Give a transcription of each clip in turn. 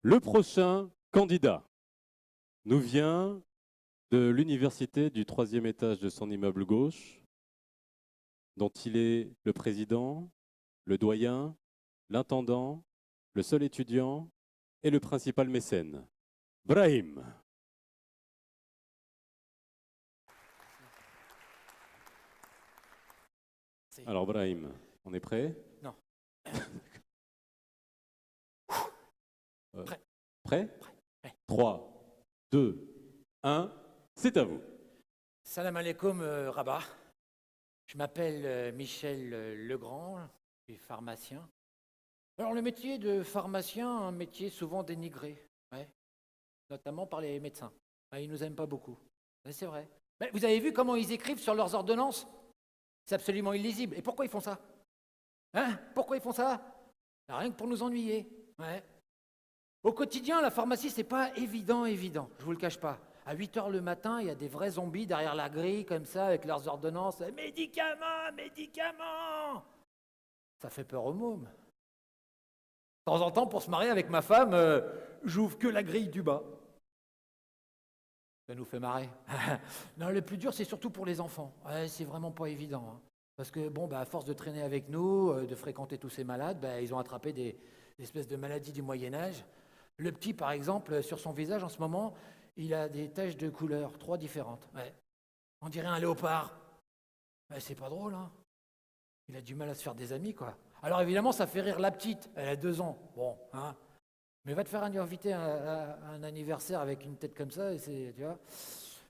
Le prochain candidat nous vient de l'université du 3e étage de son immeuble gauche, dont il est le président, le doyen, l'intendant, le seul étudiant et le principal mécène. Brahim. Alors Brahim, on est prêt? Non. Prêt. Prêt? Prêt. 3, 2, 1, c'est à vous. Salam alaikum, Rabat. Je m'appelle Michel Legrand, je suis pharmacien. Alors le métier de pharmacien, un métier souvent dénigré, ouais, notamment par les médecins. Ouais, ils nous aiment pas beaucoup. Ouais, c'est vrai. Mais vous avez vu comment ils écrivent sur leurs ordonnances? C'est absolument illisible. Et pourquoi ils font ça? Hein? Pourquoi ils font ça? Rien que pour nous ennuyer. Ouais. Au quotidien, la pharmacie, c'est pas évident, je vous le cache pas. À 8 h le matin, il y a des vrais zombies derrière la grille, comme ça, avec leurs ordonnances. Médicaments, médicaments! Ça fait peur aux mômes. De temps en temps, pour se marier avec ma femme, j'ouvre que la grille du bas. Ça nous fait marrer. Non, le plus dur, c'est surtout pour les enfants. Ouais, c'est vraiment pas évident. Hein. Parce que, bon, à force de traîner avec nous, de fréquenter tous ces malades, ils ont attrapé des espèces de maladies du Moyen-Âge. Le petit, par exemple, sur son visage, en ce moment, il a des taches de couleurs, 3 différentes. Ouais. On dirait un léopard. Ouais, c'est pas drôle, hein. Il a du mal à se faire des amis, quoi. Alors évidemment, ça fait rire la petite. Elle a 2 ans. Bon, hein. Mais va te faire inviter à un anniversaire avec une tête comme ça, et tu vois.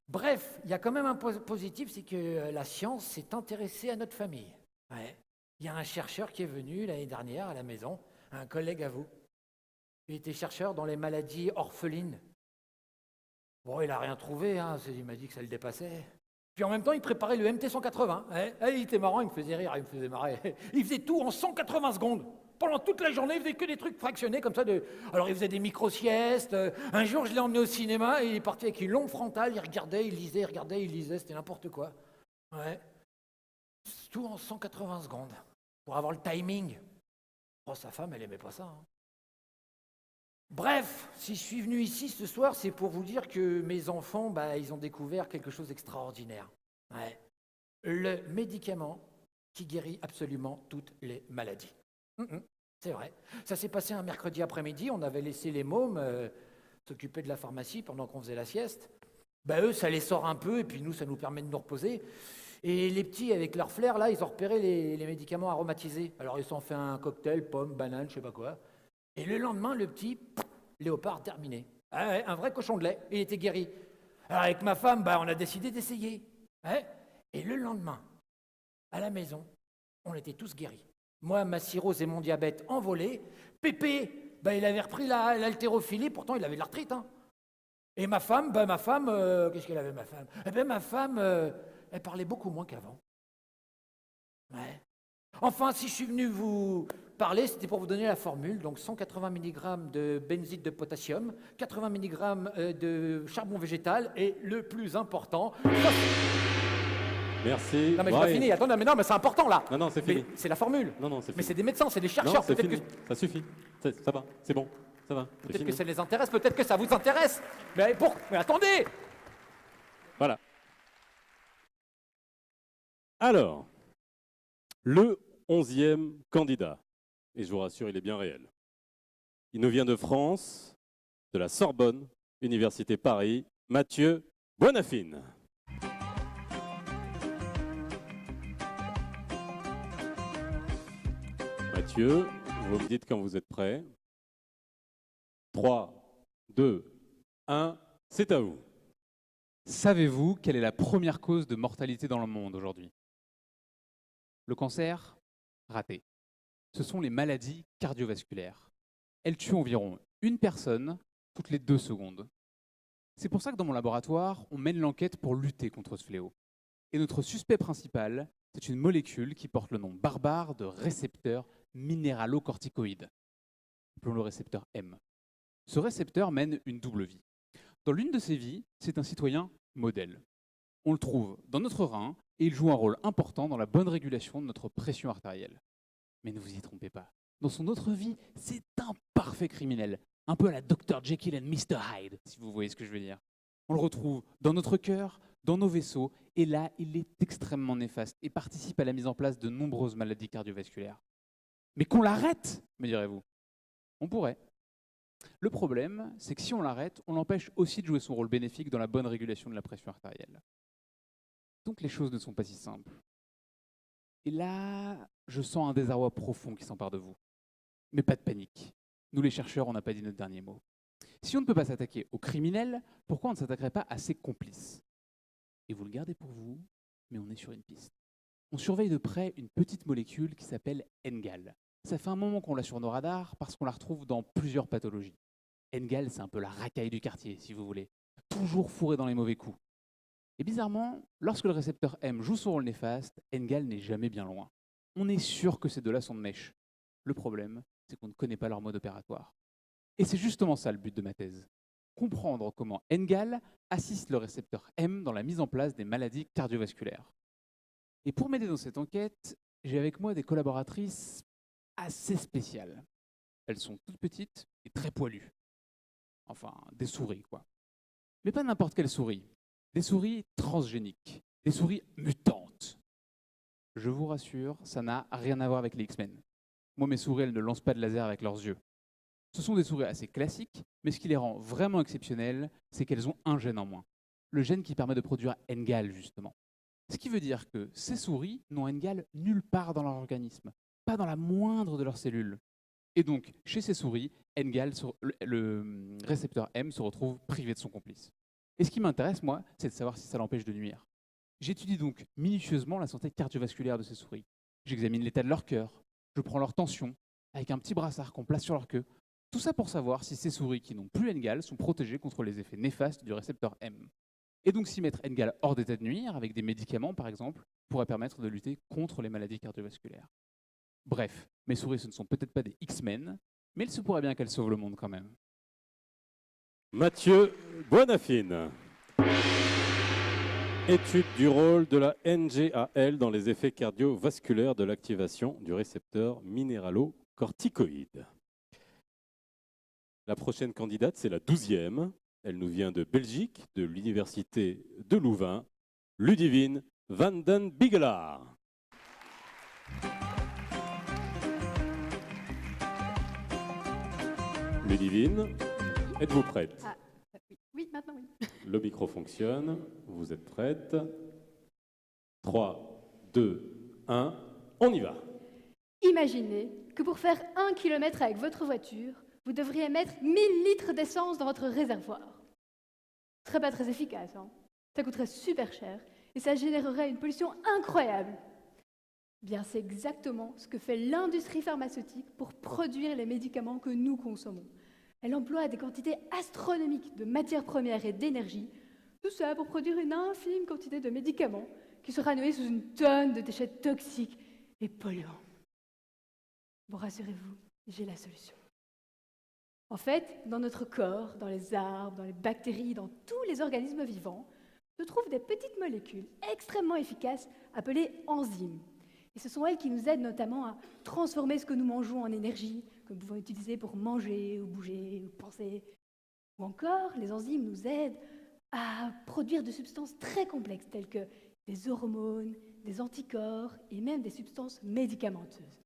Bref, il y a quand même un point positif, c'est que la science s'est intéressée à notre famille. Ouais. Il y a un chercheur qui est venu l'année dernière à la maison, un collègue à vous. Il était chercheur dans les maladies orphelines. Bon, il n'a rien trouvé, hein. Il m'a dit que ça le dépassait. Puis en même temps, il préparait le MT-180. Ouais. Il était marrant, il me faisait rire, il me faisait marrer. Il faisait tout en 180 secondes. Pendant toute la journée, il faisait que des trucs fractionnés comme ça. Alors il faisait des micro-siestes. Un jour, je l'ai emmené au cinéma et il est parti avec une longue frontale. Il regardait, il lisait, il regardait, il lisait. C'était n'importe quoi. Ouais. Tout en 180 secondes. Pour avoir le timing. Oh, sa femme, elle aimait pas ça. Hein. Bref, si je suis venu ici ce soir, c'est pour vous dire que mes enfants, ils ont découvert quelque chose d'extraordinaire. Ouais. Le médicament qui guérit absolument toutes les maladies. C'est vrai. Ça s'est passé un mercredi après-midi, on avait laissé les mômes s'occuper de la pharmacie pendant qu'on faisait la sieste. Eux, ça les sort un peu, et puis nous, ça nous permet de nous reposer. Et les petits, avec leur flair, là, ils ont repéré les médicaments aromatisés. Alors, ils se sont fait un cocktail, pomme, banane, je sais pas quoi. Et le lendemain, le petit, léopard terminé. Ah ouais, un vrai cochon de lait, il était guéri. Alors, avec ma femme, on a décidé d'essayer. Ouais. Et le lendemain, à la maison, on était tous guéris. Moi, ma cirrhose et mon diabète envolés. Pépé, il avait repris l'haltérophilie, pourtant il avait de l'arthrite. Hein. Et ma femme, qu'est-ce qu'elle avait, ma femme? Eh bien, ma femme, elle parlait beaucoup moins qu'avant. Ouais. Enfin, si je suis venu vous parler, c'était pour vous donner la formule. Donc 180 mg de benzite de potassium, 80 mg de charbon végétal et le plus important... Merci. Non mais j'ai pas fini, attendez, mais non, mais c'est important là. Non, c'est fini. C'est la formule. Non, c'est fini. Mais c'est des médecins, c'est des chercheurs. Non, c'est fini. Ça suffit. Ça va, c'est bon. Ça va. Peut-être que ça les intéresse, peut-être que ça vous intéresse. Mais attendez. Voilà. Alors, le 11e candidat, et je vous rassure, il est bien réel. Il nous vient de France, de la Sorbonne, Université Paris, Mathieu Bonafine. Mathieu, vous me dites quand vous êtes prêt. 3, 2, 1, c'est à vous. Savez-vous quelle est la première cause de mortalité dans le monde aujourd'hui? Le cancer? Raté. Ce sont les maladies cardiovasculaires. Elles tuent environ une personne toutes les 2 secondes. C'est pour ça que dans mon laboratoire, on mène l'enquête pour lutter contre ce fléau. Et notre suspect principal, c'est une molécule qui porte le nom barbare de récepteur minéralocorticoïde. Appelons le récepteur M. Ce récepteur mène une double vie. Dans l'une de ses vies, c'est un citoyen modèle. On le trouve dans notre rein et il joue un rôle important dans la bonne régulation de notre pression artérielle. Mais ne vous y trompez pas. Dans son autre vie, c'est un parfait criminel, un peu à la Dr Jekyll and Mr Hyde, si vous voyez ce que je veux dire. On le retrouve dans notre cœur, dans nos vaisseaux, et là, il est extrêmement néfaste et participe à la mise en place de nombreuses maladies cardiovasculaires. Mais qu'on l'arrête, me direz-vous? On pourrait. Le problème, c'est que si on l'arrête, on l'empêche aussi de jouer son rôle bénéfique dans la bonne régulation de la pression artérielle. Donc les choses ne sont pas si simples. Et là, je sens un désarroi profond qui s'empare de vous. Mais pas de panique. Nous les chercheurs, on n'a pas dit notre dernier mot. Si on ne peut pas s'attaquer aux criminels, pourquoi on ne s'attaquerait pas à ses complices? Et vous le gardez pour vous, mais on est sur une piste. On surveille de près une petite molécule qui s'appelle NGAL. Ça fait un moment qu'on l'a sur nos radars parce qu'on la retrouve dans plusieurs pathologies. NGAL, c'est un peu la racaille du quartier, si vous voulez. Toujours fourré dans les mauvais coups. Et bizarrement, lorsque le récepteur M joue son rôle néfaste, NGAL n'est jamais bien loin. On est sûr que ces deux-là sont de mèche. Le problème, c'est qu'on ne connaît pas leur mode opératoire. Et c'est justement ça le but de ma thèse. Comprendre comment NGAL assiste le récepteur M dans la mise en place des maladies cardiovasculaires. Et pour m'aider dans cette enquête, j'ai avec moi des collaboratrices assez spéciales. Elles sont toutes petites et très poilues. Enfin, des souris, quoi. Mais pas n'importe quelle souris. Des souris transgéniques, des souris mutantes. Je vous rassure, ça n'a rien à voir avec les X-Men. Moi, mes souris, elles ne lancent pas de laser avec leurs yeux. Ce sont des souris assez classiques, mais ce qui les rend vraiment exceptionnelles, c'est qu'elles ont un gène en moins. Le gène qui permet de produire NGAL, justement. Ce qui veut dire que ces souris n'ont NGAL nulle part dans leur organisme, pas dans la moindre de leurs cellules. Et donc, chez ces souris, NGAL, le récepteur M se retrouve privé de son complice. Et ce qui m'intéresse, moi, c'est de savoir si ça l'empêche de nuire. J'étudie donc minutieusement la santé cardiovasculaire de ces souris. J'examine l'état de leur cœur, je prends leur tension, avec un petit brassard qu'on place sur leur queue. Tout ça pour savoir si ces souris qui n'ont plus NGAL sont protégées contre les effets néfastes du récepteur M. Et donc si mettre NGAL hors d'état de nuire, avec des médicaments par exemple, pourrait permettre de lutter contre les maladies cardiovasculaires. Bref, mes souris ce ne sont peut-être pas des X-Men, mais il se pourrait bien qu'elles sauvent le monde quand même. Mathieu Bonafine. Étude du rôle de la NGAL dans les effets cardiovasculaires de l'activation du récepteur minéralocorticoïde. La prochaine candidate, c'est la 12e. Elle nous vient de Belgique, de l'Université de Louvain, Ludivine van den Bigelaar. Ludivine, êtes-vous prête? Oui, maintenant oui. Le micro fonctionne, vous êtes prête. 3, 2, 1, on y va. Imaginez que pour faire 1 km avec votre voiture, vous devriez mettre 1000 litres d'essence dans votre réservoir. Ce serait pas très efficace, hein. Ça coûterait super cher et ça générerait une pollution incroyable. Bien, c'est exactement ce que fait l'industrie pharmaceutique pour produire les médicaments que nous consommons. Elle emploie des quantités astronomiques de matières premières et d'énergie, tout ça pour produire une infime quantité de médicaments qui sera noyée sous une tonne de déchets toxiques et polluants. Bon, rassurez-vous, j'ai la solution. En fait, dans notre corps, dans les arbres, dans les bactéries, dans tous les organismes vivants, se trouvent des petites molécules extrêmement efficaces appelées enzymes. Et ce sont elles qui nous aident notamment à transformer ce que nous mangeons en énergie, que nous pouvons utiliser pour manger, ou bouger, ou penser. Ou encore, les enzymes nous aident à produire des substances très complexes, telles que des hormones, des anticorps et même des substances médicamenteuses.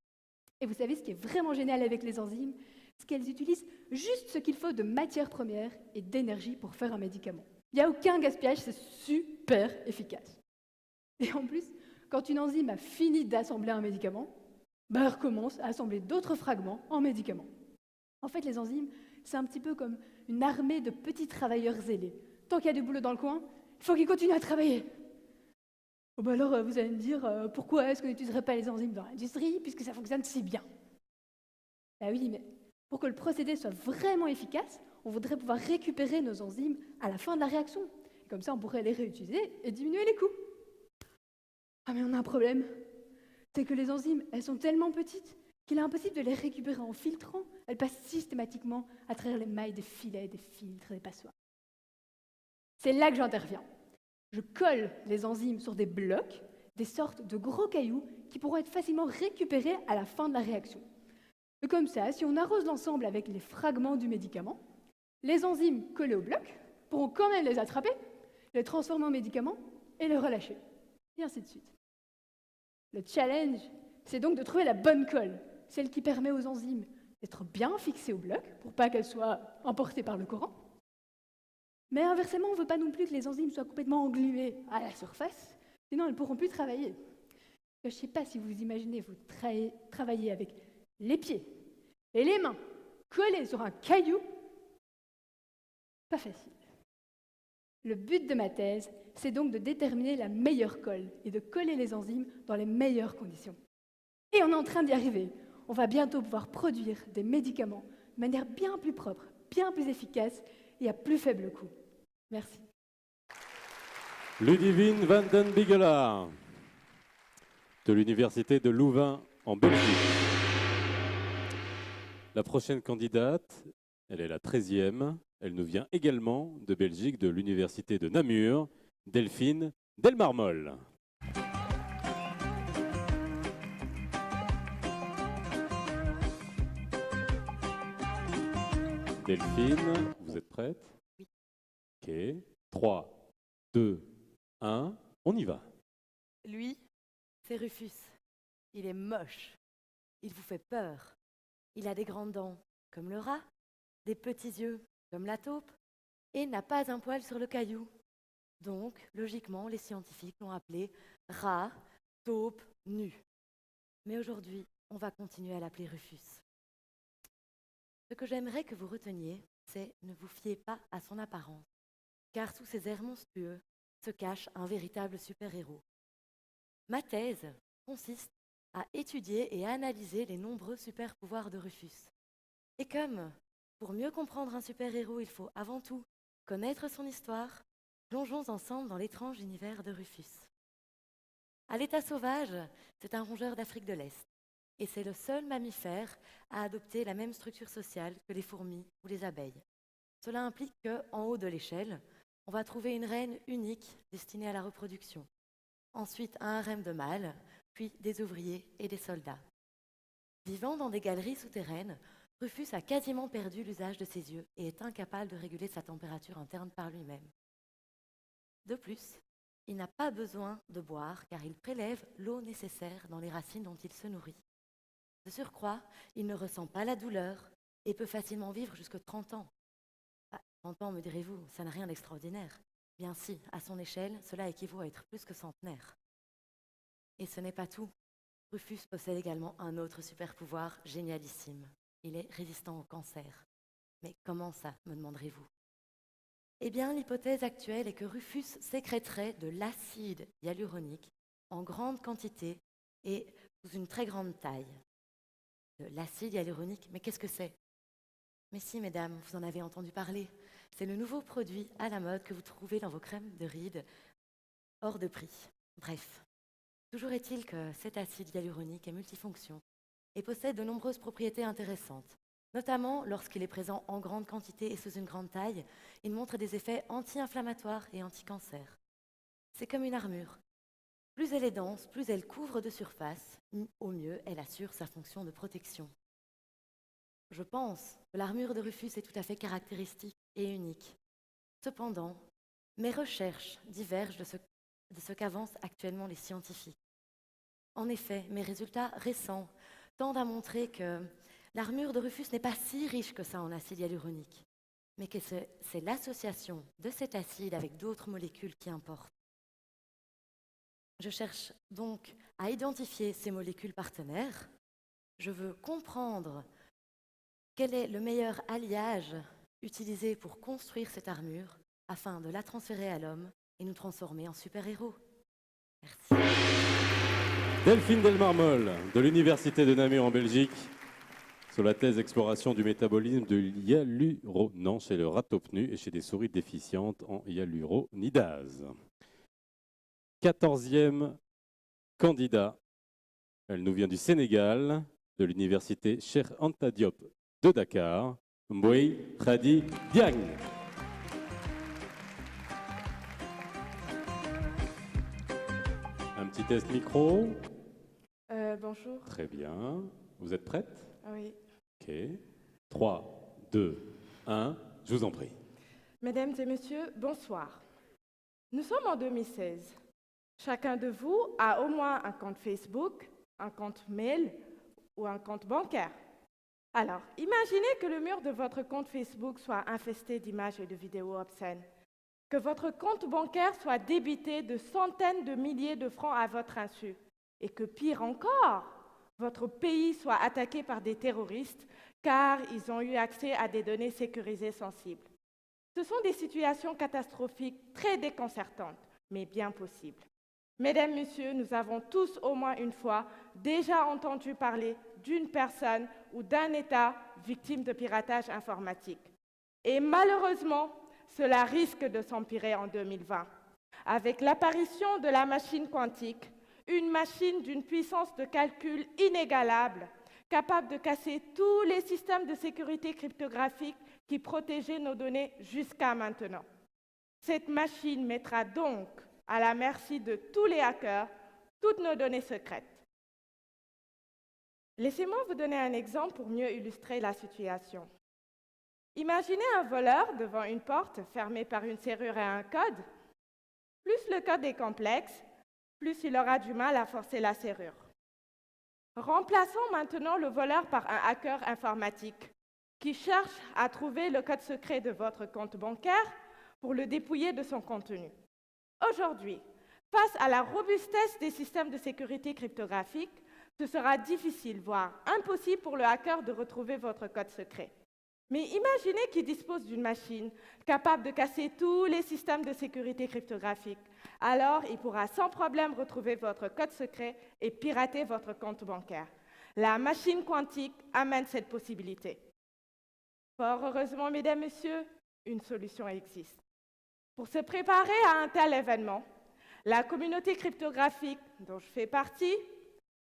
Et vous savez ce qui est vraiment génial avec les enzymes? C'est qu'elles utilisent juste ce qu'il faut de matières premières et d'énergie pour faire un médicament. Il n'y a aucun gaspillage, c'est super efficace. Et en plus, quand une enzyme a fini d'assembler un médicament, elle recommence à assembler d'autres fragments en médicaments. En fait, les enzymes, c'est un petit peu comme une armée de petits travailleurs zélés. Tant qu'il y a du boulot dans le coin, il faut qu'ils continuent à travailler. Bon, alors, vous allez me dire, pourquoi est-ce qu'on n'utiliserait pas les enzymes dans l'industrie, puisque ça fonctionne si bien? Oui, mais pour que le procédé soit vraiment efficace, on voudrait pouvoir récupérer nos enzymes à la fin de la réaction. Et comme ça, on pourrait les réutiliser et diminuer les coûts. Ah, mais on a un problème. C'est que les enzymes, elles sont tellement petites qu'il est impossible de les récupérer en filtrant. Elles passent systématiquement à travers les mailles des filets, des filtres, des passoires. C'est là que j'interviens. Je colle les enzymes sur des blocs, des sortes de gros cailloux qui pourront être facilement récupérés à la fin de la réaction. Et comme ça, si on arrose l'ensemble avec les fragments du médicament, les enzymes collées au bloc pourront quand même les attraper, les transformer en médicaments et les relâcher. Et ainsi de suite. Le challenge, c'est donc de trouver la bonne colle, celle qui permet aux enzymes d'être bien fixées au bloc pour pas qu'elles soient emportées par le courant. Mais inversement, on ne veut pas non plus que les enzymes soient complètement engluées à la surface, sinon elles ne pourront plus travailler. Je ne sais pas si vous imaginez, vous travailler avec les pieds et les mains collés sur un caillou. Pas facile. Le but de ma thèse, c'est donc de déterminer la meilleure colle et de coller les enzymes dans les meilleures conditions. Et on est en train d'y arriver. On va bientôt pouvoir produire des médicaments de manière bien plus propre, bien plus efficace et à plus faible coût. Merci. Ludivine van den Bigelaar de l'Université de Louvain en Belgique. La prochaine candidate, elle est la 13e. Elle nous vient également de Belgique, de l'Université de Namur, Delphine Delmarmol. Delphine, vous êtes prête? Oui. Ok. 3, 2, 1, on y va. Lui, c'est Rufus. Il est moche. Il vous fait peur. Il a des grandes dents, comme le rat, des petits yeux, comme la taupe, et n'a pas un poil sur le caillou. Donc, logiquement, les scientifiques l'ont appelé rat, taupe, nu. Mais aujourd'hui, on va continuer à l'appeler Rufus. Ce que j'aimerais que vous reteniez, c'est ne vous fiez pas à son apparence, car sous ces airs monstrueux se cache un véritable super-héros. Ma thèse consiste à étudier et à analyser les nombreux super-pouvoirs de Rufus. Et comme, pour mieux comprendre un super-héros, il faut avant tout connaître son histoire, plongeons ensemble dans l'étrange univers de Rufus. À l'état sauvage, c'est un rongeur d'Afrique de l'Est. Et c'est le seul mammifère à adopter la même structure sociale que les fourmis ou les abeilles. Cela implique qu'en haut de l'échelle, on va trouver une reine unique destinée à la reproduction. Ensuite, un harem de mâles, puis des ouvriers et des soldats. Vivant dans des galeries souterraines, Rufus a quasiment perdu l'usage de ses yeux et est incapable de réguler sa température interne par lui-même. De plus, il n'a pas besoin de boire car il prélève l'eau nécessaire dans les racines dont il se nourrit. De surcroît, il ne ressent pas la douleur et peut facilement vivre jusque 30 ans. 30 ans, me direz-vous, ça n'a rien d'extraordinaire. Bien si, à son échelle, cela équivaut à être plus que centenaire. Et ce n'est pas tout. Rufus possède également un autre super-pouvoir génialissime. Il est résistant au cancer. Mais comment ça, me demanderez-vous? Eh bien, l'hypothèse actuelle est que Rufus sécréterait de l'acide hyaluronique en grande quantité et sous une très grande taille. De l'acide hyaluronique, mais qu'est-ce que c'est? Mais si, mesdames, vous en avez entendu parler. C'est le nouveau produit à la mode que vous trouvez dans vos crèmes de rides hors de prix. Bref, toujours est-il que cet acide hyaluronique est multifonction et possède de nombreuses propriétés intéressantes. Notamment, lorsqu'il est présent en grande quantité et sous une grande taille, il montre des effets anti-inflammatoires et anti-cancer. C'est comme une armure. Plus elle est dense, plus elle couvre de surface, au mieux, elle assure sa fonction de protection. Je pense que l'armure de Rufus est tout à fait caractéristique et unique. Cependant, mes recherches divergent de ce qu'avancent actuellement les scientifiques. En effet, mes résultats récents tendent à montrer que l'armure de Rufus n'est pas si riche que ça en acide hyaluronique, mais que c'est l'association de cet acide avec d'autres molécules qui importe. Je cherche donc à identifier ces molécules partenaires. Je veux comprendre quel est le meilleur alliage utilisé pour construire cette armure afin de la transférer à l'homme et nous transformer en super-héros. Merci. Delphine Delmarmol de l'Université de Namur en Belgique sur la thèse exploration du métabolisme de l'hyaluronan chez le ratopnu et chez des souris déficientes en hyaluronidase. 14e candidat. Elle nous vient du Sénégal, de l'Université Cheikh Anta Diop de Dakar, Mboui Khady Diagne. Un petit test micro. Bonjour. Très bien. Vous êtes prête? Oui. Ok. 3, 2, 1, je vous en prie. Mesdames et messieurs, bonsoir. Nous sommes en 2016. Chacun de vous a au moins un compte Facebook, un compte mail ou un compte bancaire. Alors, imaginez que le mur de votre compte Facebook soit infesté d'images et de vidéos obscènes, que votre compte bancaire soit débité de centaines de milliers de francs à votre insu, et que pire encore, votre pays soit attaqué par des terroristes car ils ont eu accès à des données sécurisées sensibles. Ce sont des situations catastrophiques très déconcertantes, mais bien possibles. Mesdames, Messieurs, nous avons tous au moins une fois déjà entendu parler d'une personne ou d'un État victime de piratage informatique. Et malheureusement, cela risque de s'empirer en 2020. Avec l'apparition de la machine quantique, une machine d'une puissance de calcul inégalable, capable de casser tous les systèmes de sécurité cryptographique qui protégeaient nos données jusqu'à maintenant. Cette machine mettra donc à la merci de tous les hackers toutes nos données secrètes. Laissez-moi vous donner un exemple pour mieux illustrer la situation. Imaginez un voleur devant une porte fermée par une serrure et un code. Plus le code est complexe, plus il aura du mal à forcer la serrure. Remplaçons maintenant le voleur par un hacker informatique qui cherche à trouver le code secret de votre compte bancaire pour le dépouiller de son contenu. Aujourd'hui, face à la robustesse des systèmes de sécurité cryptographique, ce sera difficile, voire impossible pour le hacker de retrouver votre code secret. Mais imaginez qu'il dispose d'une machine capable de casser tous les systèmes de sécurité cryptographique. Alors, il pourra sans problème retrouver votre code secret et pirater votre compte bancaire. La machine quantique amène cette possibilité. Fort heureusement, mesdames, messieurs, une solution existe. Pour se préparer à un tel événement, la communauté cryptographique dont je fais partie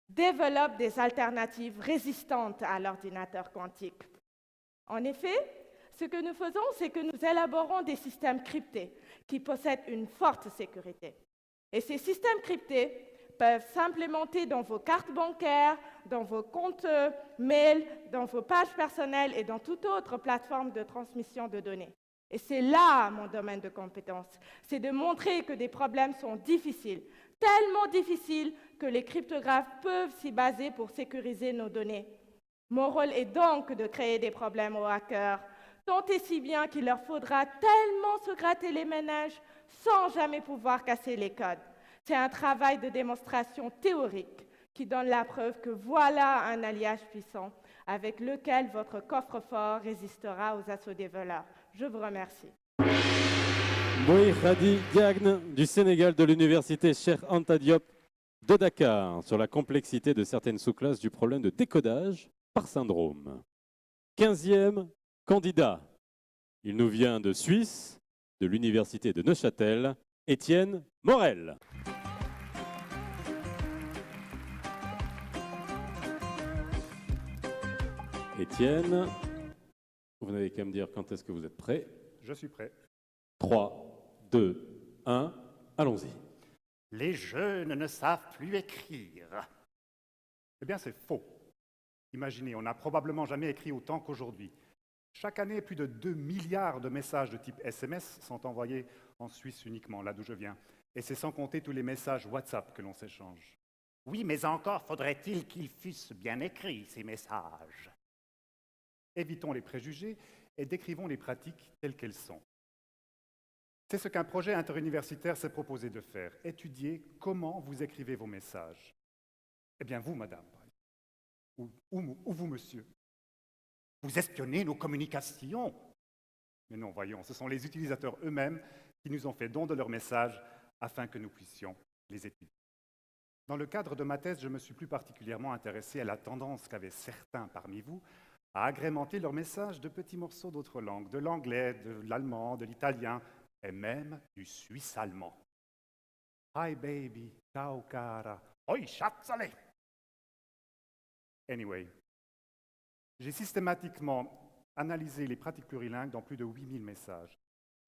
développe des alternatives résistantes à l'ordinateur quantique. En effet, ce que nous faisons, c'est que nous élaborons des systèmes cryptés qui possèdent une forte sécurité. Et ces systèmes cryptés peuvent s'implémenter dans vos cartes bancaires, dans vos comptes mail, dans vos pages personnelles et dans toute autre plateforme de transmission de données. Et c'est là mon domaine de compétence, c'est de montrer que des problèmes sont difficiles, tellement difficiles que les cryptographes peuvent s'y baser pour sécuriser nos données. Mon rôle est donc de créer des problèmes aux hackers, tant et si bien qu'il leur faudra tellement se gratter les méninges sans jamais pouvoir casser les codes. C'est un travail de démonstration théorique qui donne la preuve que voilà un alliage puissant avec lequel votre coffre-fort résistera aux assauts des voleurs. Je vous remercie. Moïse Hadi Diagne du Sénégal de l'université Cheikh Anta Diop de Dakar sur la complexité de certaines sous-classes du problème de décodage par syndrome. 15e candidat. Il nous vient de Suisse, de l'université de Neuchâtel, Étienne Morel. Étienne, vous n'avez qu'à me dire quand est-ce que vous êtes prêt. Je suis prêt. 3, 2, 1, allons-y. Les jeunes ne savent plus écrire. Eh bien, c'est faux. Imaginez, on n'a probablement jamais écrit autant qu'aujourd'hui. Chaque année, plus de 2 milliards de messages de type SMS sont envoyés en Suisse uniquement, là d'où je viens. Et c'est sans compter tous les messages WhatsApp que l'on s'échange. Oui, mais encore faudrait-il qu'ils fussent bien écrits, ces messages. Évitons les préjugés et décrivons les pratiques telles qu'elles sont. C'est ce qu'un projet interuniversitaire s'est proposé de faire, étudier comment vous écrivez vos messages. Eh bien, vous, madame, ou vous, monsieur, Vous espionnez nos communications. mais non, voyons, ce sont les utilisateurs eux-mêmes qui nous ont fait don de leurs messages afin que nous puissions les étudier. Dans le cadre de ma thèse, je me suis plus particulièrement intéressé à la tendance qu'avaient certains parmi vous à agrémenter leurs messages de petits morceaux d'autres langues, de l'anglais, de l'allemand, de l'italien et même du suisse-allemand. Hi baby, ciao cara, Oi, schatzale. anyway. J'ai systématiquement analysé les pratiques plurilingues dans plus de 8000 messages.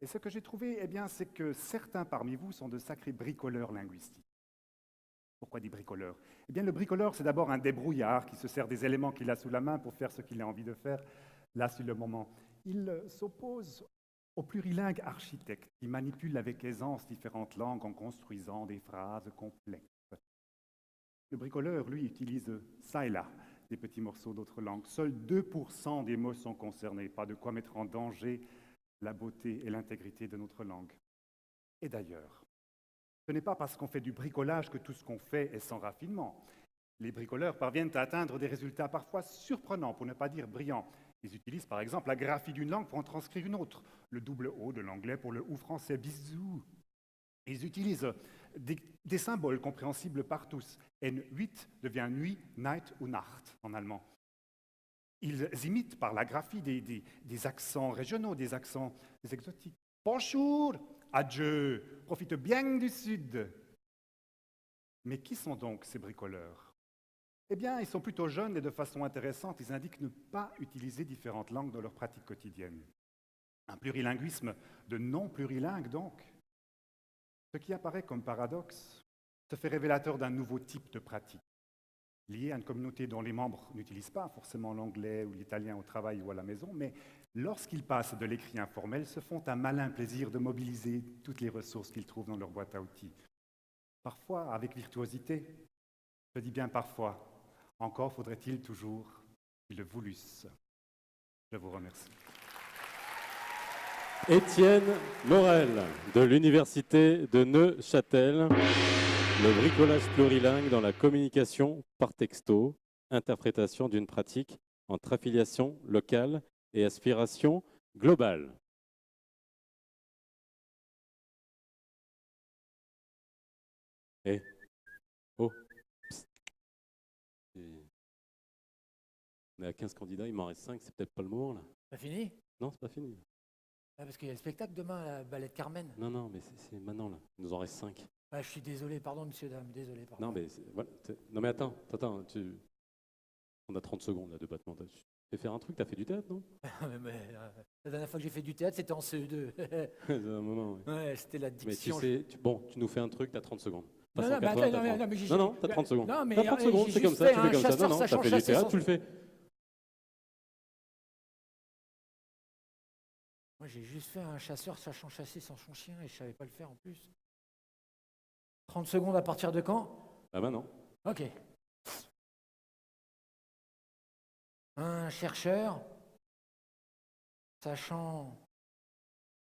Et ce que j'ai trouvé, eh bien, c'est que certains parmi vous sont de sacrés bricoleurs linguistiques. Pourquoi dit bricoleur? Eh bien, le bricoleur, c'est d'abord un débrouillard qui se sert des éléments qu'il a sous la main pour faire ce qu'il a envie de faire, là, sur le moment. Il s'oppose au plurilingue architecte qui manipule avec aisance différentes langues en construisant des phrases complexes. Le bricoleur, lui, utilise ça et là des petits morceaux d'autres langues. Seuls 2% des mots sont concernés, pas de quoi mettre en danger la beauté et l'intégrité de notre langue. Et d'ailleurs, ce n'est pas parce qu'on fait du bricolage que tout ce qu'on fait est sans raffinement. Les bricoleurs parviennent à atteindre des résultats parfois surprenants, pour ne pas dire brillants. Ils utilisent par exemple la graphie d'une langue pour en transcrire une autre, le double O de l'anglais pour le OU français, bisous. Ils utilisent des symboles compréhensibles par tous. N8 devient nuit, night ou nacht en allemand. Ils imitent par la graphie des accents régionaux, des accents exotiques. Bonjour, adieu, profite bien du Sud. Mais qui sont donc ces bricoleurs? Eh bien, ils sont plutôt jeunes et de façon intéressante, ils indiquent ne pas utiliser différentes langues dans leur pratique quotidienne. Un plurilinguisme de non-plurilingue, donc. Ce qui apparaît comme paradoxe se fait révélateur d'un nouveau type de pratique, lié à une communauté dont les membres n'utilisent pas forcément l'anglais ou l'italien au travail ou à la maison, mais lorsqu'ils passent de l'écrit informel, se font un malin plaisir de mobiliser toutes les ressources qu'ils trouvent dans leur boîte à outils. Parfois avec virtuosité, je dis bien parfois, encore faudrait-il toujours qu'ils le voulussent. Je vous remercie. Étienne Morel, de l'Université de Neuchâtel. Le bricolage plurilingue dans la communication par texto, interprétation d'une pratique entre affiliation locale et aspiration globale. Eh, oh, psst. On est à 15 candidats, il m'en reste 5, c'est peut-être pas le moment là. Pas fini? Non, c'est pas fini. Ah, parce qu'il y a le spectacle demain, la ballet de Carmen. Non, non, mais c'est maintenant là, il nous en reste 5. Ah, je suis désolé, pardon, monsieur, dame, désolé. Pardon. Non, mais, voilà, non, mais attends, on a 30 secondes là, de battement. Tu fais faire un truc, t'as fait du théâtre, non? La dernière fois que j'ai fait du théâtre, c'était en CE2. C'est un moment, oui. Ouais, c'était la Mais diction. tu sais, tu nous fais un truc, t'as 30 secondes. Non, Passe non, en mais 4 heures, attends, t'as 30. non, mais Non, t'as 30 secondes. Non, mais T'as 30 secondes, j'ai c'est comme juste ça, fait tu fais un comme ça. chasseur Non, non, t'as sachant fait du chasser théâtre, son- tu le fais. Moi, j'ai juste fait un chasseur sachant chasser sans son chien et je savais pas le faire en plus. 30 secondes à partir de quand? Ah bah non. Ok. Un chercheur sachant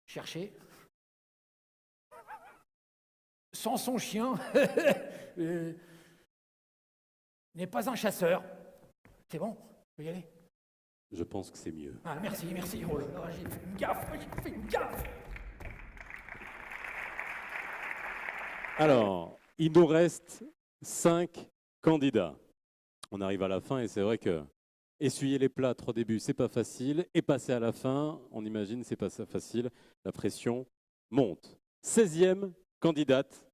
chercher sans son chien n'est pas un chasseur. C'est bon? Je peux y aller? Je pense que c'est mieux. Ah, merci, merci. Oh là là, j'ai fait une gaffe, j'ai fait une gaffe. Alors, il nous reste 5 candidats. On arrive à la fin et c'est vrai que essuyer les plâtres au début, c'est pas facile. Et passer à la fin, on imagine, c'est pas ça facile. La pression monte. 16e candidate.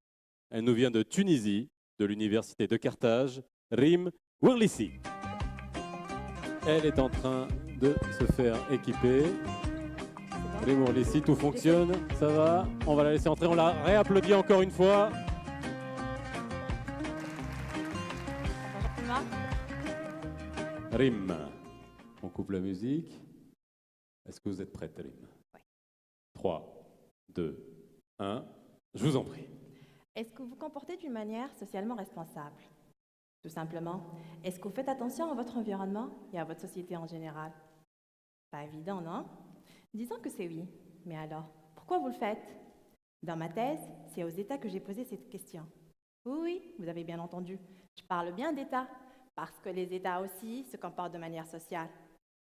Elle nous vient de Tunisie, de l'université de Carthage, Rim Wirlissi. Elle est en train de se faire équiper. Rim Wirlissi, tout fonctionne, ça va. On va la laisser entrer, on la réapplaudit encore une fois. Rim, on coupe la musique. Est-ce que vous êtes prête, Rim? Oui. 3, 2, 1, je vous en prie. Est-ce que vous vous comportez d'une manière socialement responsable? Tout simplement, est-ce que vous faites attention à votre environnement et à votre société en général? Pas évident, non? Disons que c'est oui. Mais alors, pourquoi vous le faites? Dans ma thèse, c'est aux États que j'ai posé cette question. Oui, vous avez bien entendu. Je parle bien d'États, parce que les États aussi se comportent de manière sociale.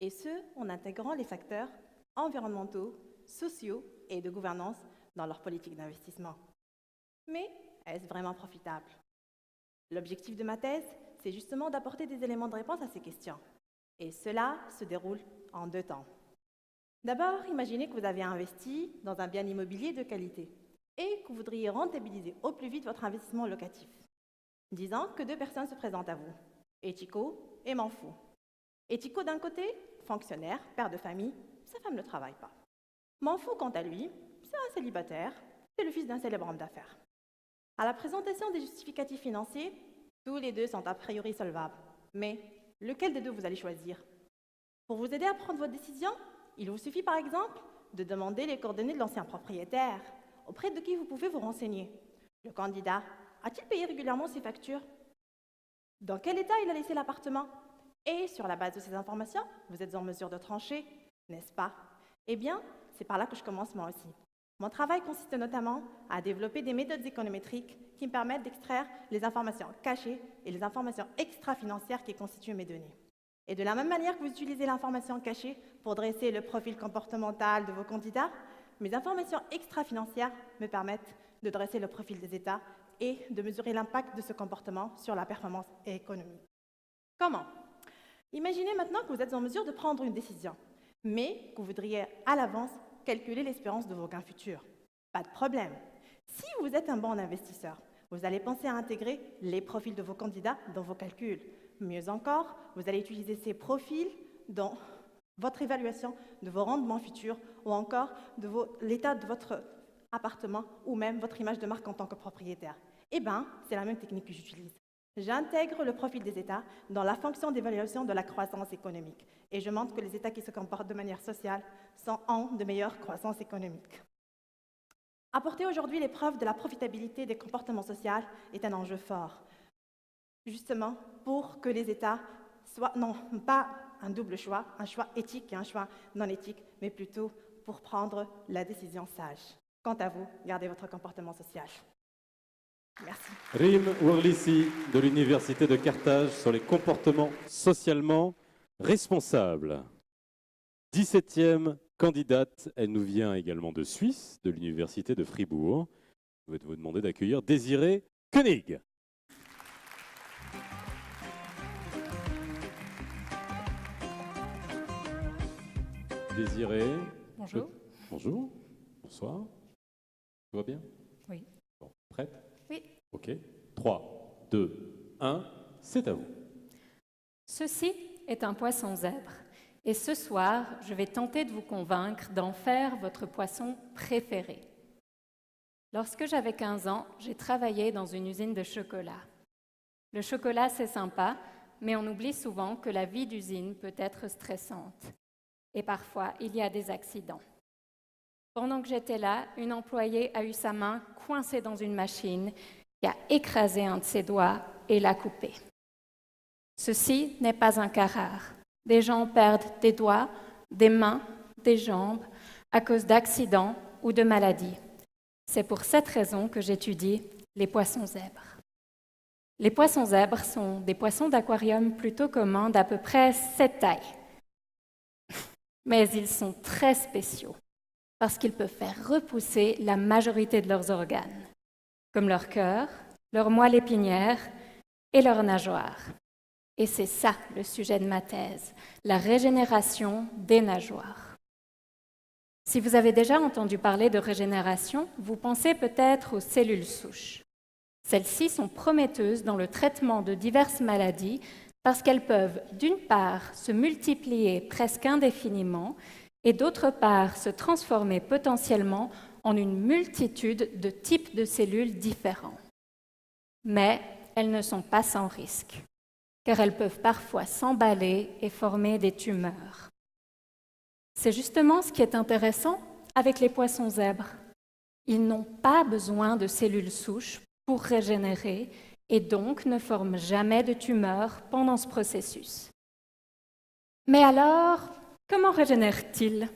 Et ce, en intégrant les facteurs environnementaux, sociaux et de gouvernance dans leur politique d'investissement. Mais est-ce vraiment profitable? L'objectif de ma thèse, c'est justement d'apporter des éléments de réponse à ces questions. Et cela se déroule en 2 temps. D'abord, imaginez que vous avez investi dans un bien immobilier de qualité et que vous voudriez rentabiliser au plus vite votre investissement locatif. Disons que 2 personnes se présentent à vous, Etiko et Manfou. Etiko d'un côté, fonctionnaire, père de famille, sa femme ne travaille pas. Manfou, quant à lui, c'est un célibataire, c'est le fils d'un célèbre homme d'affaires. À la présentation des justificatifs financiers, Tous les deux sont a priori solvables. Mais lequel des deux vous allez choisir? Pour vous aider à prendre votre décision, il vous suffit par exemple de demander les coordonnées de l'ancien propriétaire, auprès de qui vous pouvez vous renseigner. Le candidat a-t-il payé régulièrement ses factures? Dans quel état il a laissé l'appartement? Et sur la base de ces informations, vous êtes en mesure de trancher, n'est-ce pas? Eh bien, c'est par là que je commence moi aussi. Mon travail consiste notamment à développer des méthodes économétriques qui me permettent d'extraire les informations cachées et les informations extra-financières qui constituent mes données. Et de la même manière que vous utilisez l'information cachée pour dresser le profil comportemental de vos candidats, mes informations extra-financières me permettent de dresser le profil des États et de mesurer l'impact de ce comportement sur la performance économique. Comment? Imaginez maintenant que vous êtes en mesure de prendre une décision, mais que vous voudriez à l'avance calculer l'espérance de vos gains futurs. Pas de problème. Si vous êtes un bon investisseur, vous allez penser à intégrer les profils de vos candidats dans vos calculs. Mieux encore, vous allez utiliser ces profils dans votre évaluation de vos rendements futurs ou encore de l'état de votre appartement ou même votre image de marque en tant que propriétaire. Eh bien, c'est la même technique que j'utilise. J'intègre le profil des États dans la fonction d'évaluation de la croissance économique et je montre que les États qui se comportent de manière sociale sont en de meilleure croissance économique. Apporter aujourd'hui les preuves de la profitabilité des comportements sociaux est un enjeu fort, justement pour que les États soient non pas un double choix, un choix éthique et un choix non éthique, mais plutôt pour prendre la décision sage. Quant à vous, gardez votre comportement social. Merci. Rim Worlissi de l'Université de Carthage sur les comportements socialement responsables. 17e candidate, elle nous vient également de Suisse, de l'Université de Fribourg. Je vais vous demander d'accueillir Désirée Koenig. Désirée. Bonjour. Bonjour. Bonsoir. Tout va bien? Oui. Bon, prête? Oui. Ok. 3, 2, 1, c'est à vous. Ceci est un poisson zèbre. Et ce soir, je vais tenter de vous convaincre d'en faire votre poisson préféré. Lorsque j'avais 15 ans, j'ai travaillé dans une usine de chocolat. Le chocolat, c'est sympa, mais on oublie souvent que la vie d'usine peut être stressante. Et parfois, il y a des accidents. Pendant que j'étais là, une employée a eu sa main coincée dans une machine qui a écrasé un de ses doigts et l'a coupé. Ceci n'est pas un cas rare. Des gens perdent des doigts, des mains, des jambes à cause d'accidents ou de maladies. C'est pour cette raison que j'étudie les poissons zèbres. Les poissons zèbres sont des poissons d'aquarium plutôt communs d'à peu près cette taille. Mais ils sont très spéciaux parce qu'ils peuvent faire repousser la majorité de leurs organes, comme leur cœur, leur moelle épinière et leurs nageoires. Et c'est ça le sujet de ma thèse, la régénération des nageoires. Si vous avez déjà entendu parler de régénération, vous pensez peut-être aux cellules souches. Celles-ci sont prometteuses dans le traitement de diverses maladies parce qu'elles peuvent, d'une part, se multiplier presque indéfiniment et d'autre part, se transformer potentiellement en une multitude de types de cellules différents. Mais elles ne sont pas sans risque, car elles peuvent parfois s'emballer et former des tumeurs. C'est justement ce qui est intéressant avec les poissons zèbres. Ils n'ont pas besoin de cellules souches pour régénérer et donc ne forment jamais de tumeurs pendant ce processus. Mais alors, comment régénèrent-ils?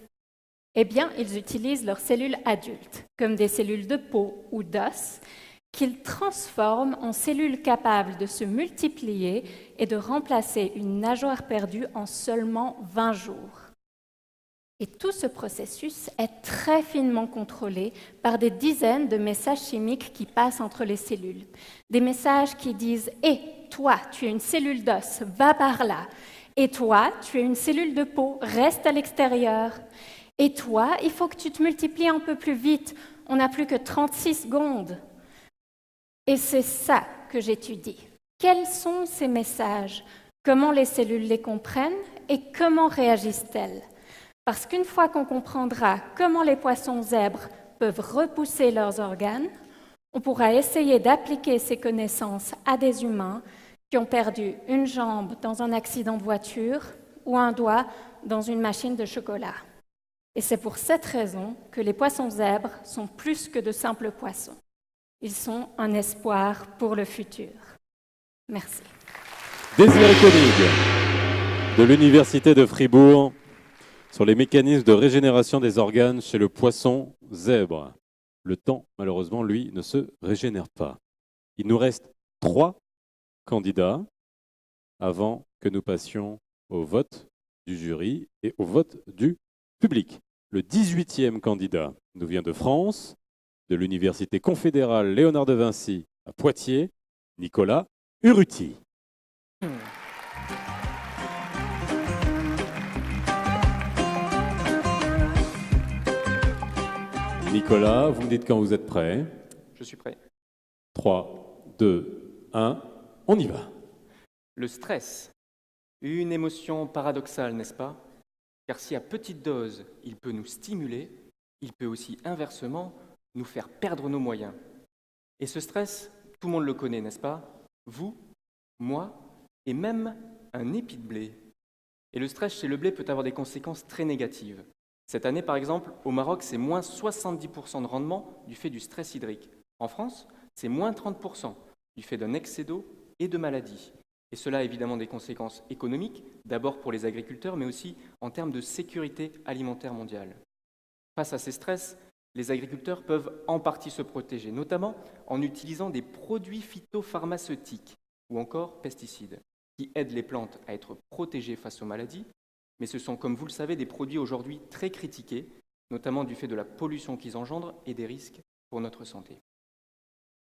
Eh bien, ils utilisent leurs cellules adultes, comme des cellules de peau ou d'os, qu'ils transforment en cellules capables de se multiplier et de remplacer une nageoire perdue en seulement 20 jours. Et tout ce processus est très finement contrôlé par des dizaines de messages chimiques qui passent entre les cellules. Des messages qui disent « Hé, toi, tu es une cellule d'os, va par là. Et toi, tu es une cellule de peau, reste à l'extérieur. Et toi, il faut que tu te multiplies un peu plus vite, on n'a plus que 36 secondes. » Et c'est ça que j'étudie. Quels sont ces messages? Comment les cellules les comprennent et comment réagissent-elles? Parce qu'une fois qu'on comprendra comment les poissons zèbres peuvent repousser leurs organes, on pourra essayer d'appliquer ces connaissances à des humains qui ont perdu une jambe dans un accident de voiture ou un doigt dans une machine de chocolat. Et c'est pour cette raison que les poissons zèbres sont plus que de simples poissons. Ils sont un espoir pour le futur. Merci. Désiré Koenig, de l'Université de Fribourg, sur les mécanismes de régénération des organes chez le poisson zèbre. Le temps, malheureusement, lui, ne se régénère pas. Il nous reste 3 candidats avant que nous passions au vote du jury et au vote du public. Le 18e candidat nous vient de France, de l'Université confédérale Léonard de Vinci à Poitiers, Nicolas Urruti. Nicolas, vous me dites quand vous êtes prêt. Je suis prêt. 3, 2, 1, on y va. Le stress, une émotion paradoxale, n'est-ce pas? Car si à petite dose, il peut nous stimuler, il peut aussi inversement nous faire perdre nos moyens. Et ce stress, tout le monde le connaît, n'est-ce pas? Vous, moi, et même un épi de blé. Et le stress chez le blé peut avoir des conséquences très négatives. Cette année, par exemple, au Maroc, c'est moins 70% de rendement du fait du stress hydrique. En France, c'est moins 30% du fait d'un excès d'eau et de maladies. Et cela a évidemment des conséquences économiques, d'abord pour les agriculteurs, mais aussi en termes de sécurité alimentaire mondiale. Face à ces stress, les agriculteurs peuvent en partie se protéger, notamment en utilisant des produits phytopharmaceutiques ou encore pesticides, qui aident les plantes à être protégées face aux maladies, mais ce sont, comme vous le savez, des produits aujourd'hui très critiqués, notamment du fait de la pollution qu'ils engendrent et des risques pour notre santé.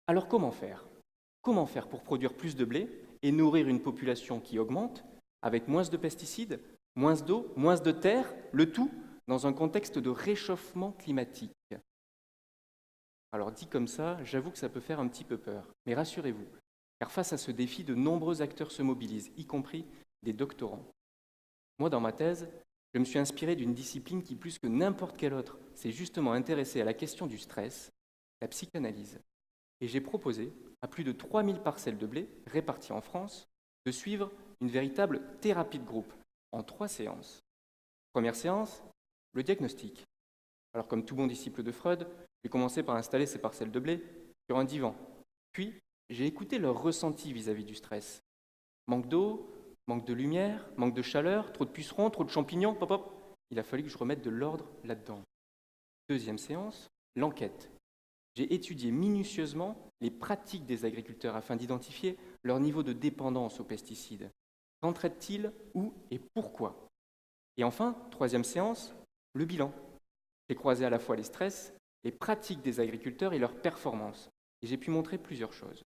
Alors comment faire? Comment faire pour produire plus de blé et nourrir une population qui augmente, avec moins de pesticides, moins d'eau, moins de terre, le tout dans un contexte de réchauffement climatique? Alors dit comme ça, j'avoue que ça peut faire un petit peu peur, mais rassurez-vous, car face à ce défi, de nombreux acteurs se mobilisent, y compris des doctorants. Moi, dans ma thèse, je me suis inspiré d'une discipline qui, plus que n'importe quelle autre, s'est justement intéressée à la question du stress, la psychanalyse. Et j'ai proposé à plus de 3000 parcelles de blé réparties en France de suivre une véritable thérapie de groupe en 3 séances. Première séance, le diagnostic. Alors comme tout bon disciple de Freud, j'ai commencé par installer ces parcelles de blé sur un divan. Puis, j'ai écouté leur ressenti vis-à-vis du stress. Manque d'eau, manque de lumière, manque de chaleur, trop de pucerons, trop de champignons, pop, pop. Il a fallu que je remette de l'ordre là-dedans. Deuxième séance, l'enquête. J'ai étudié minutieusement les pratiques des agriculteurs afin d'identifier leur niveau de dépendance aux pesticides. Qu'en traitent-ils, où et pourquoi? Et enfin, troisième séance, le bilan. J'ai croisé à la fois les stress, les pratiques des agriculteurs et leurs performances. Et j'ai pu montrer plusieurs choses.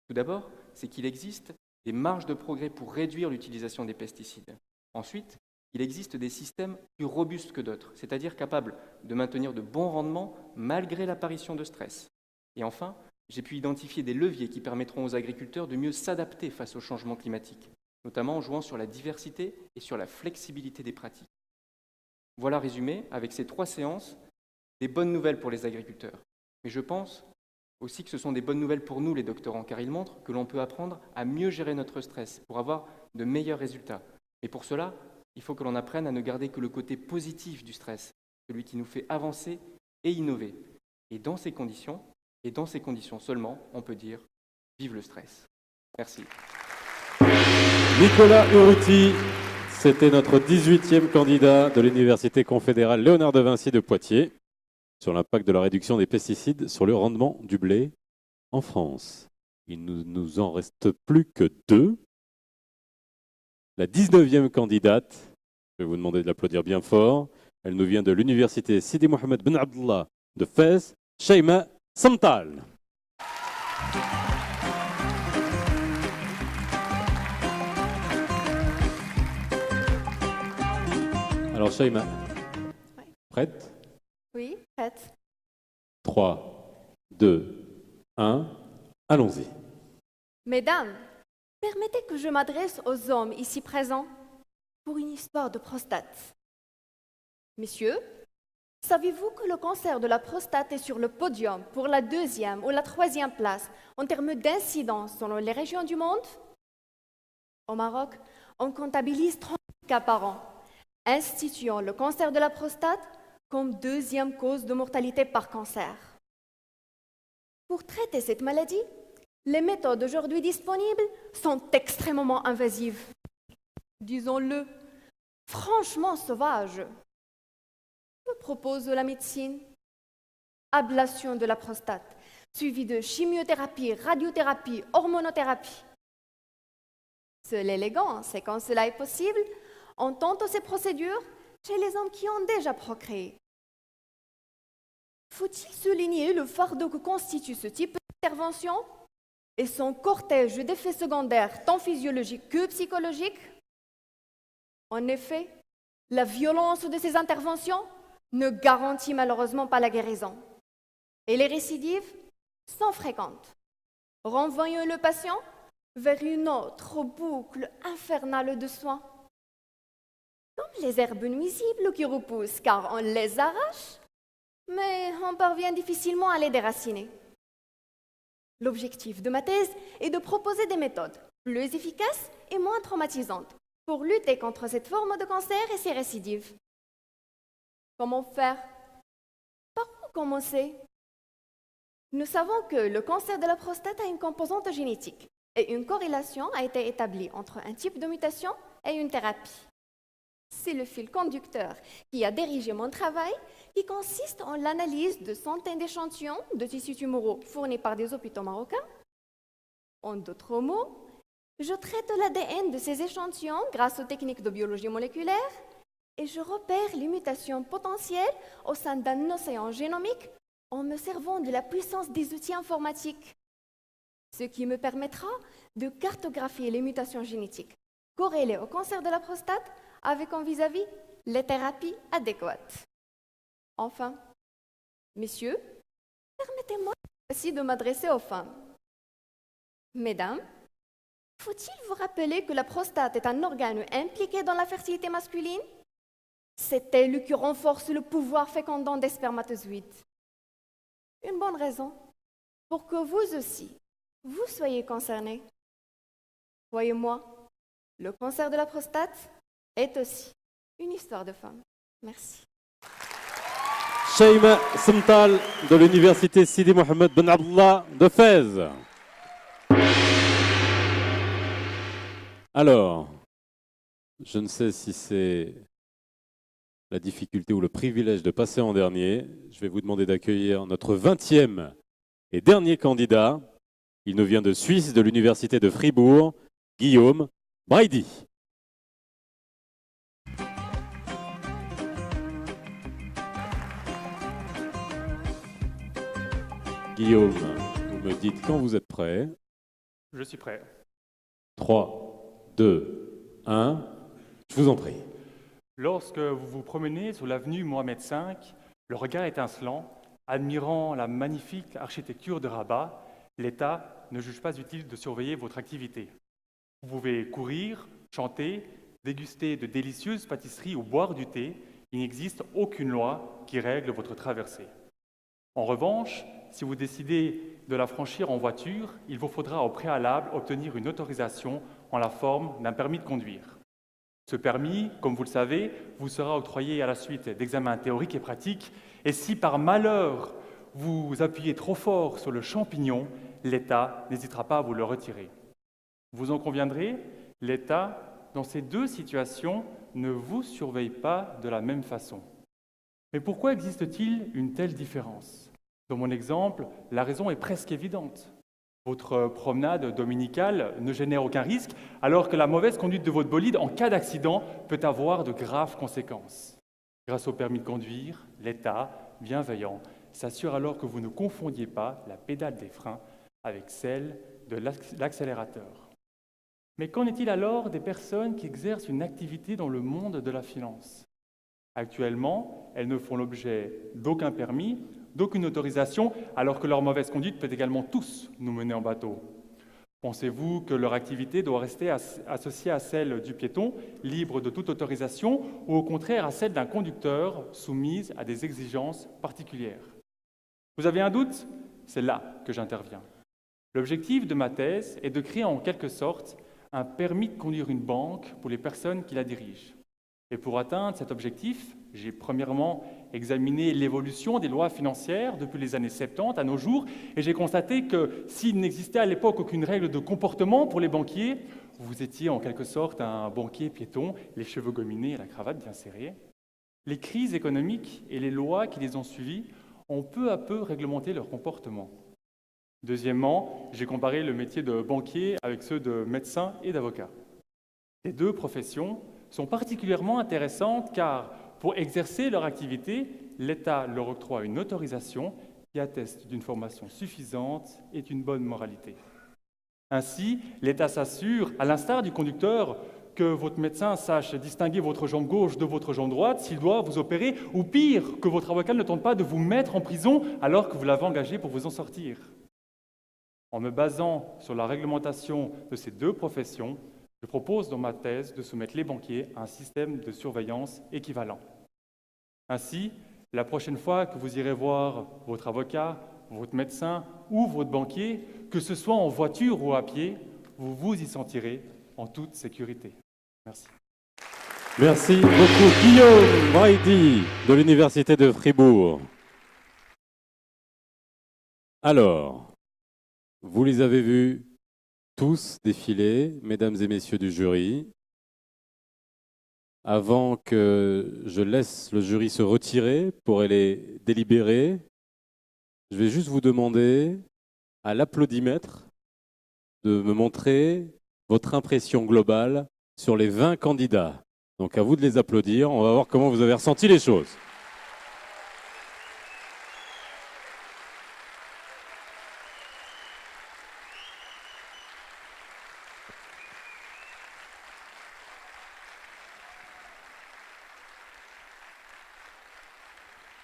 Tout d'abord, c'est qu'il existe des marges de progrès pour réduire l'utilisation des pesticides. Ensuite, il existe des systèmes plus robustes que d'autres, c'est-à-dire capables de maintenir de bons rendements malgré l'apparition de stress. Et enfin, j'ai pu identifier des leviers qui permettront aux agriculteurs de mieux s'adapter face au changement climatique, notamment en jouant sur la diversité et sur la flexibilité des pratiques. Voilà résumé, avec ces 3 séances, des bonnes nouvelles pour les agriculteurs. Mais je pense aussi que ce sont des bonnes nouvelles pour nous, les doctorants, car ils montrent que l'on peut apprendre à mieux gérer notre stress pour avoir de meilleurs résultats. Et pour cela, il faut que l'on apprenne à ne garder que le côté positif du stress, celui qui nous fait avancer et innover. Et dans ces conditions seulement, on peut dire « vive le stress ». Merci. Nicolas Urruti, c'était notre 18e candidat de l'Université confédérale Léonard de Vinci de Poitiers sur l'impact de la réduction des pesticides sur le rendement du blé en France. Il ne nous en reste plus que 2. La 19e candidate, je vais vous demander de l'applaudir bien fort, elle nous vient de l'Université Sidi Mohamed Ben Abdallah de Fès, Shaima Samtal. Alors Shaima, prête? Oui, prête. 3, 2, 1, allons-y. Mesdames, permettez que je m'adresse aux hommes ici présents pour une histoire de prostate. Messieurs, savez-vous que le cancer de la prostate est sur le podium pour la 2e ou la 3e place en termes d'incidence selon les régions du monde? Au Maroc, on comptabilise 30 cas par an, instituant le cancer de la prostate comme deuxième cause de mortalité par cancer. Pour traiter cette maladie, les méthodes aujourd'hui disponibles sont extrêmement invasives. Disons-le, franchement sauvages. Que propose la médecine? Ablation de la prostate, suivie de chimiothérapie, radiothérapie, hormonothérapie. Seule l'élégance, c'est quand cela est possible, on tente ces procédures chez les hommes qui ont déjà procréé. Faut-il souligner le fardeau que constitue ce type d'intervention et son cortège d'effets secondaires tant physiologiques que psychologiques? En effet, la violence de ces interventions ne garantit malheureusement pas la guérison. Et les récidives sont fréquentes, renvoyant le patient vers une autre boucle infernale de soins. Comme les herbes nuisibles qui repoussent car on les arrache, mais on parvient difficilement à les déraciner. L'objectif de ma thèse est de proposer des méthodes plus efficaces et moins traumatisantes pour lutter contre cette forme de cancer et ses récidives. Comment faire? Par où commencer? Nous savons que le cancer de la prostate a une composante génétique et une corrélation a été établie entre un type de mutation et une thérapie. C'est le fil conducteur qui a dirigé mon travail, qui consiste en l'analyse de centaines d'échantillons de tissus tumoraux fournis par des hôpitaux marocains. En d'autres mots, je traite l'ADN de ces échantillons grâce aux techniques de biologie moléculaire et je repère les mutations potentielles au sein d'un océan génomique en me servant de la puissance des outils informatiques, ce qui me permettra de cartographier les mutations génétiques corrélées au cancer de la prostate avec en vis-à-vis les thérapies adéquates. Enfin, messieurs, permettez-moi aussi de m'adresser aux femmes. Mesdames, faut-il vous rappeler que la prostate est un organe impliqué dans la fertilité masculine? C'est elle qui renforce le pouvoir fécondant des spermatozoïdes. Une bonne raison pour que vous aussi, vous soyez concernés. Croyez-moi, le cancer de la prostate est aussi une histoire de femme. Merci. Shaima Semtal de l'université Sidi Mohamed Ben Abdallah de Fès. Alors, je ne sais si c'est la difficulté ou le privilège de passer en dernier. Je vais vous demander d'accueillir notre 20e et dernier candidat. Il nous vient de Suisse, de l'université de Fribourg, Guillaume Brady. Guillaume, vous me dites quand vous êtes prêt. Je suis prêt. 3, 2, 1, je vous en prie. Lorsque vous vous promenez sur l'avenue Mohamed V, le regard étincelant, admirant la magnifique architecture de Rabat, l'État ne juge pas utile de surveiller votre activité. Vous pouvez courir, chanter, déguster de délicieuses pâtisseries ou boire du thé. Il n'existe aucune loi qui règle votre traversée. En revanche, si vous décidez de la franchir en voiture, il vous faudra au préalable obtenir une autorisation en la forme d'un permis de conduire. Ce permis, comme vous le savez, vous sera octroyé à la suite d'examens théoriques et pratiques. Et si par malheur vous appuyez trop fort sur le champignon, l'État n'hésitera pas à vous le retirer. Vous en conviendrez, l'État, dans ces deux situations, ne vous surveille pas de la même façon. Mais pourquoi existe-t-il une telle différence? Dans mon exemple, la raison est presque évidente. Votre promenade dominicale ne génère aucun risque, alors que la mauvaise conduite de votre bolide en cas d'accident peut avoir de graves conséquences. Grâce au permis de conduire, l'État, bienveillant, s'assure alors que vous ne confondiez pas la pédale des freins avec celle de l'accélérateur. Mais qu'en est-il alors des personnes qui exercent une activité dans le monde de la finance? Actuellement, elles ne font l'objet d'aucun permis, d'aucune autorisation, alors que leur mauvaise conduite peut également tous nous mener en bateau. Pensez-vous que leur activité doit rester associée à celle du piéton, libre de toute autorisation, ou au contraire à celle d'un conducteur soumise à des exigences particulières? Vous avez un doute? C'est là que j'interviens. L'objectif de ma thèse est de créer en quelque sorte un permis de conduire une banque pour les personnes qui la dirigent. Et pour atteindre cet objectif, j'ai premièrement examiné l'évolution des lois financières depuis les années 70 à nos jours, et j'ai constaté que s'il n'existait à l'époque aucune règle de comportement pour les banquiers, vous étiez en quelque sorte un banquier piéton, les cheveux gominés et la cravate bien serrée. Les crises économiques et les lois qui les ont suivies ont peu à peu réglementé leur comportement. Deuxièmement, j'ai comparé le métier de banquier avec ceux de médecin et d'avocat. Ces deux professions sont particulièrement intéressantes car, pour exercer leur activité, l'État leur octroie une autorisation qui atteste d'une formation suffisante et d'une bonne moralité. Ainsi, l'État s'assure, à l'instar du conducteur, que votre médecin sache distinguer votre jambe gauche de votre jambe droite s'il doit vous opérer, ou pire, que votre avocat ne tente pas de vous mettre en prison alors que vous l'avez engagé pour vous en sortir. En me basant sur la réglementation de ces deux professions, je propose dans ma thèse de soumettre les banquiers à un système de surveillance équivalent. Ainsi, la prochaine fois que vous irez voir votre avocat, votre médecin ou votre banquier, que ce soit en voiture ou à pied, vous vous y sentirez en toute sécurité. Merci. Merci beaucoup Guillaume Brady de l'Université de Fribourg. Alors, vous les avez vus tous défiler, mesdames et messieurs du jury. Avant que je laisse le jury se retirer pour aller délibérer, je vais juste vous demander à l'applaudimètre de me montrer votre impression globale sur les 20 candidats. Donc à vous de les applaudir, on va voir comment vous avez ressenti les choses.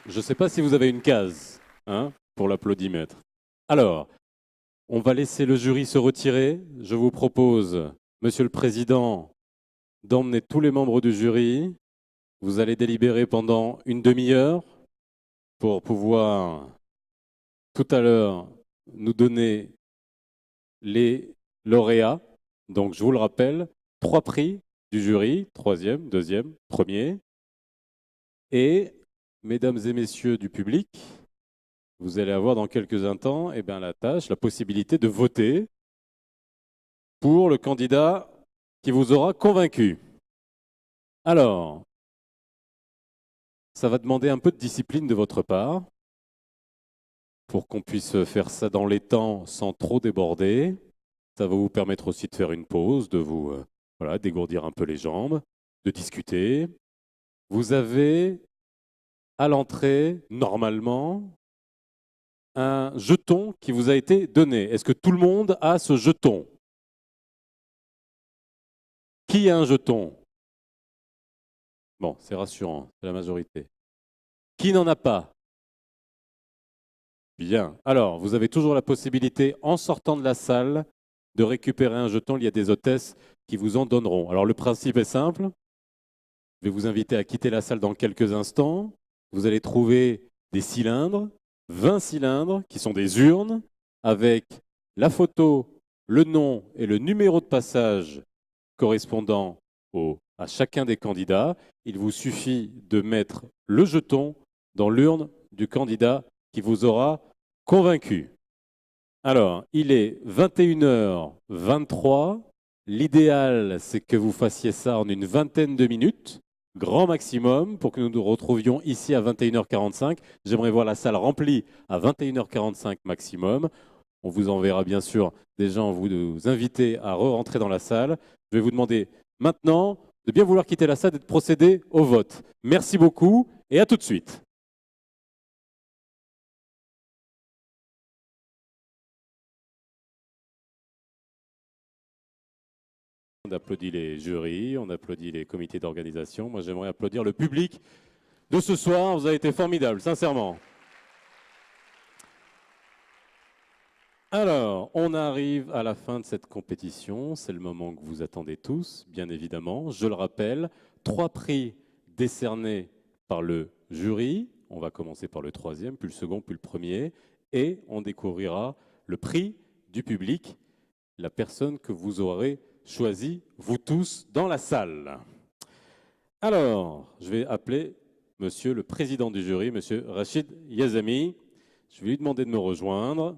Je ne sais pas si vous avez une case pour l'applaudimètre. Alors, on va laisser le jury se retirer. Je vous propose, Monsieur le Président, d'emmener tous les membres du jury. Vous allez délibérer pendant une demi-heure pour pouvoir, tout à l'heure, nous donner les lauréats. Donc, je vous le rappelle, 3 prix du jury, 3e, 2e, 1er. Et, mesdames et messieurs du public, vous allez avoir dans quelques instants la tâche, la possibilité de voter pour le candidat qui vous aura convaincu. Alors, ça va demander un peu de discipline de votre part pour qu'on puisse faire ça dans les temps sans trop déborder. Ça va vous permettre aussi de faire une pause, de vous dégourdir un peu les jambes, de discuter. Vous avez à l'entrée, normalement, un jeton qui vous a été donné. Est-ce que tout le monde a ce jeton? Qui a un jeton? Bon, c'est rassurant, c'est la majorité. Qui n'en a pas? Bien. Alors, vous avez toujours la possibilité, en sortant de la salle, de récupérer un jeton. Il y a des hôtesses qui vous en donneront. Alors, le principe est simple. Je vais vous inviter à quitter la salle dans quelques instants. Vous allez trouver des cylindres, 20 cylindres, qui sont des urnes, avec la photo, le nom et le numéro de passage correspondant à chacun des candidats. Il vous suffit de mettre le jeton dans l'urne du candidat qui vous aura convaincu. Alors, il est 21h23. L'idéal, c'est que vous fassiez ça en une vingtaine de minutes, grand maximum, pour que nous nous retrouvions ici à 21h45. J'aimerais voir la salle remplie à 21h45 maximum. On vous enverra bien sûr des gens vous inviter à re-rentrer dans la salle. Je vais vous demander maintenant de bien vouloir quitter la salle et de procéder au vote. Merci beaucoup et à tout de suite. On applaudit les jurys, on applaudit les comités d'organisation. Moi, j'aimerais applaudir le public de ce soir. Vous avez été formidables, sincèrement. Alors, on arrive à la fin de cette compétition. C'est le moment que vous attendez tous, bien évidemment. Je le rappelle, 3 prix décernés par le jury. On va commencer par le 3e, puis le second, puis le premier. Et on découvrira le prix du public, la personne que vous aurez choisi, vous tous, dans la salle. Alors, je vais appeler monsieur le président du jury, monsieur Rachid Yazami. Je vais lui demander de me rejoindre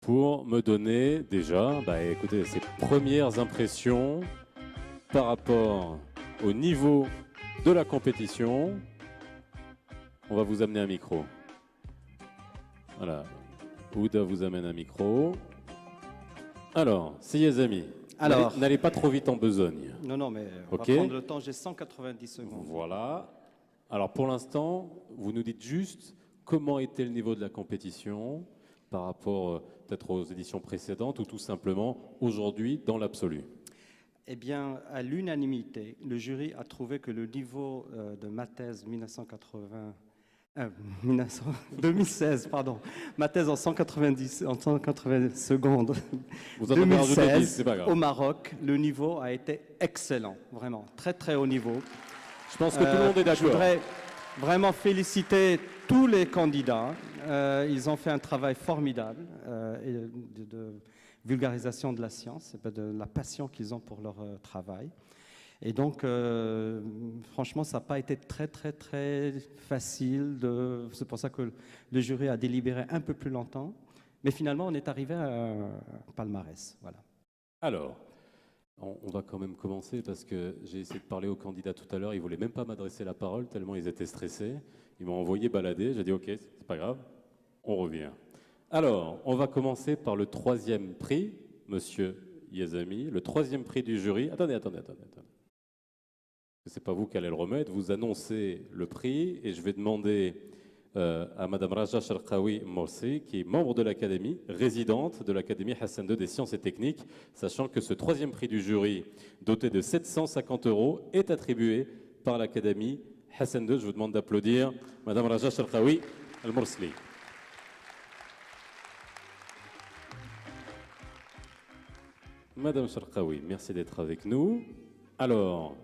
pour me donner déjà, écoutez, ses premières impressions par rapport au niveau de la compétition. On va vous amener un micro. Voilà, Ouda vous amène un micro. Alors, c'est Yazami. Alors, n'allez pas trop vite en besogne. Non, mais on va Ok. prendre le temps, j'ai 190 secondes. Voilà. Alors pour l'instant, vous nous dites juste comment était le niveau de la compétition par rapport peut-être aux éditions précédentes ou tout simplement aujourd'hui dans l'absolu. Eh bien, à l'unanimité, le jury a trouvé que le niveau de ma thèse 2016, pardon, ma thèse en 180 secondes, Vous en avez rajouté 10, c'est pas grave. au Maroc, le niveau a été excellent, vraiment, très très haut niveau. Je pense que tout le monde est d'accord. Je voudrais vraiment féliciter tous les candidats. Ils ont fait un travail formidable de vulgarisation de la science et de la passion qu'ils ont pour leur travail. Et donc, franchement, ça n'a pas été très, très, très facile. C'est pour ça que le jury a délibéré un peu plus longtemps. Mais finalement, on est arrivé à un palmarès. Voilà. Alors, on va quand même commencer parce que j'ai essayé de parler aux candidats tout à l'heure. Ils ne voulaient même pas m'adresser la parole tellement ils étaient stressés. Ils m'ont envoyé balader. J'ai dit OK, c'est pas grave, on revient. Alors, on va commencer par le troisième prix, monsieur Yazami, le troisième prix du jury. Attendez. Ce n'est pas vous qui allez le remettre. Vous annoncez le prix et je vais demander à Madame Raja Sharqawi Morsi, qui est membre de l'Académie, résidente de l'Académie Hassan II des sciences et techniques, sachant que ce troisième prix du jury, doté de 750 €, est attribué par l'Académie Hassan II. Je vous demande d'applaudir Madame Raja Sharqawi Al-Morsli. Madame Sharqawi, merci d'être avec nous. Alors,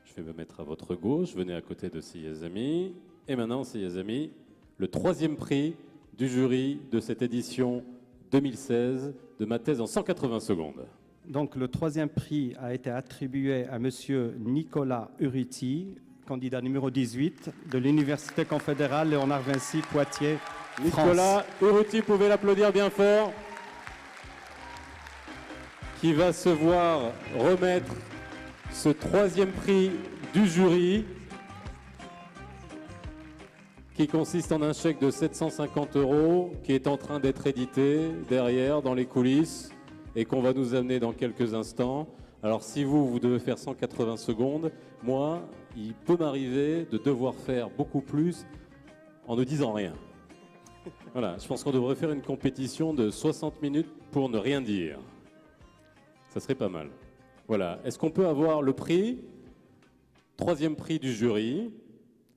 je vais me mettre à votre gauche, venez à côté de Yazami. Et maintenant, Yazami, le troisième prix du jury de cette édition 2016 de ma thèse en 180 secondes. Donc, le troisième prix a été attribué à monsieur Nicolas Uriti, candidat numéro 18 de l'Université confédérale Léonard Vinci, Poitiers, Nicolas Uriti, vous pouvez l'applaudir bien fort, qui va se voir remettre ce troisième prix du jury, qui consiste en un chèque de 750 €, qui est en train d'être édité derrière, dans les coulisses, et qu'on va nous amener dans quelques instants. Alors si vous devez faire 180 secondes, moi, il peut m'arriver de devoir faire beaucoup plus en ne disant rien. Voilà, je pense qu'on devrait faire une compétition de 60 minutes pour ne rien dire. Ça serait pas mal. Voilà. Est-ce qu'on peut avoir le prix, troisième prix du jury?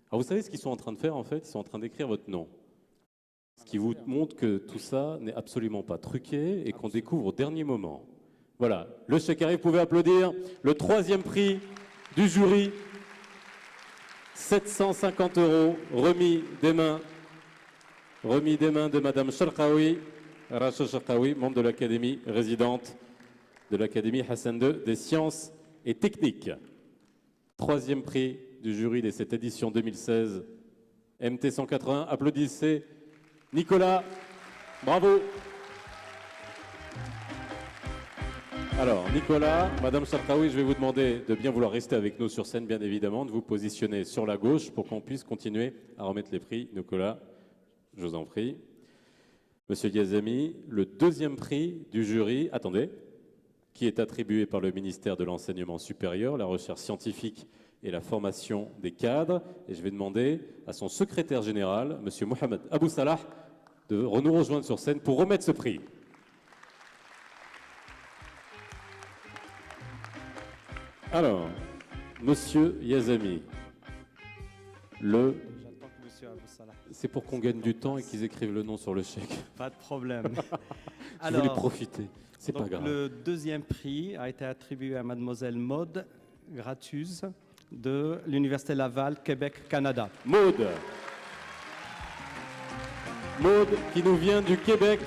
Alors vous savez ce qu'ils sont en train de faire en fait? Ils sont en train d'écrire votre nom. Ce qui vous montre que tout ça n'est absolument pas truqué et qu'on découvre au dernier moment. Voilà. Le chèque arrive, vous pouvez applaudir. Le troisième prix du jury, 750 €, remis des mains de Madame Sharqawi, Racha Sharqawi, membre de l'Académie résidente de l'Académie Hassan II des sciences et techniques. Troisième prix du jury de cette édition 2016, MT 180. Applaudissez Nicolas. Bravo. Alors, Nicolas, Madame Sharqawi, je vais vous demander de bien vouloir rester avec nous sur scène, bien évidemment, de vous positionner sur la gauche pour qu'on puisse continuer à remettre les prix. Nicolas, je vous en prie. Monsieur Yazami, le deuxième prix du jury, attendez, qui est attribué par le ministère de l'Enseignement supérieur, la recherche scientifique et la formation des cadres. Et je vais demander à son secrétaire général, monsieur Mohamed Abou Salah, de nous rejoindre sur scène pour remettre ce prix. Alors, monsieur Yazami, c'est pour qu'on gagne du temps et qu'ils écrivent le nom sur le chèque. Pas de problème. Je voulais profiter, c'est pas grave. Le deuxième prix a été attribué à mademoiselle Maude Gratuz de l'Université Laval, Québec, Canada. Maude qui nous vient du Québec.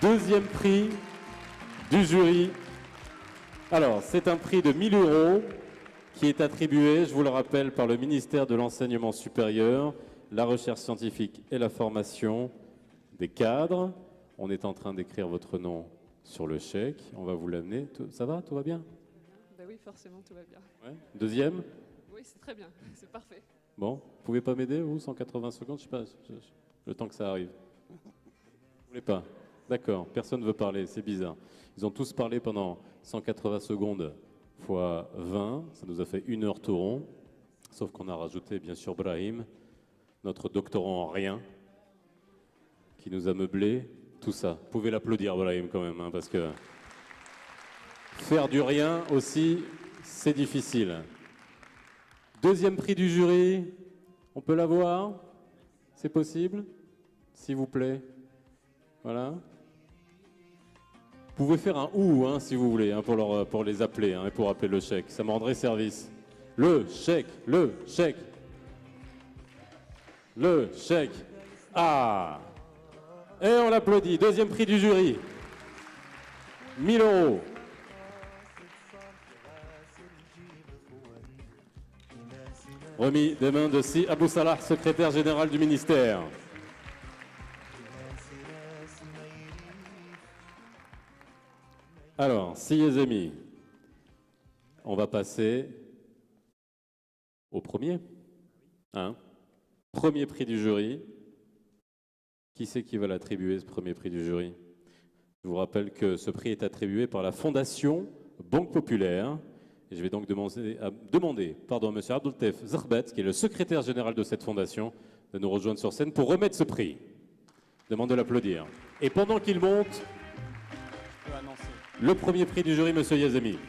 Deuxième prix du jury. Alors, c'est un prix de 1 000 € qui est attribué, je vous le rappelle, par le ministère de l'Enseignement supérieur, la recherche scientifique et la formation des cadres. On est en train d'écrire votre nom sur le chèque. On va vous l'amener. Ça va? Tout va bien? Ben oui, forcément, tout va bien. Ouais. Deuxième? Oui, c'est très bien. C'est parfait. Bon, vous pouvez pas m'aider, vous, 180 secondes? Je sais pas, le temps que ça arrive. Vous voulez pas? D'accord, personne ne veut parler, c'est bizarre. Ils ont tous parlé pendant 180 secondes fois 20, ça nous a fait 1 heure tout rond, sauf qu'on a rajouté bien sûr Brahim, notre doctorant en rien, qui nous a meublé tout ça. Vous pouvez l'applaudir Brahim quand même, hein, parce que faire du rien aussi, c'est difficile. Deuxième prix du jury, on peut l'avoir? C'est possible? S'il vous plaît. Voilà. Vous pouvez faire un « ou hein, si vous voulez, hein, pour les appeler, hein, et pour appeler le chèque. Ça me rendrait service. Le chèque, le chèque. Le chèque. Ah! Et on l'applaudit. Deuxième prix du jury. 1 000 €. Remis des mains de Si Abou Salah, secrétaire général du ministère. Alors, si les amis, on va passer au premier. Hein? Premier prix du jury. Qui c'est qui va l'attribuer, ce premier prix du jury? Je vous rappelle que ce prix est attribué par la Fondation Banque Populaire. Et je vais donc demander à M. Abdeltef Zerbet, qui est le secrétaire général de cette fondation, de nous rejoindre sur scène pour remettre ce prix. Je demande de l'applaudir. Et pendant qu'il monte, le premier prix du jury, M. Yazemi.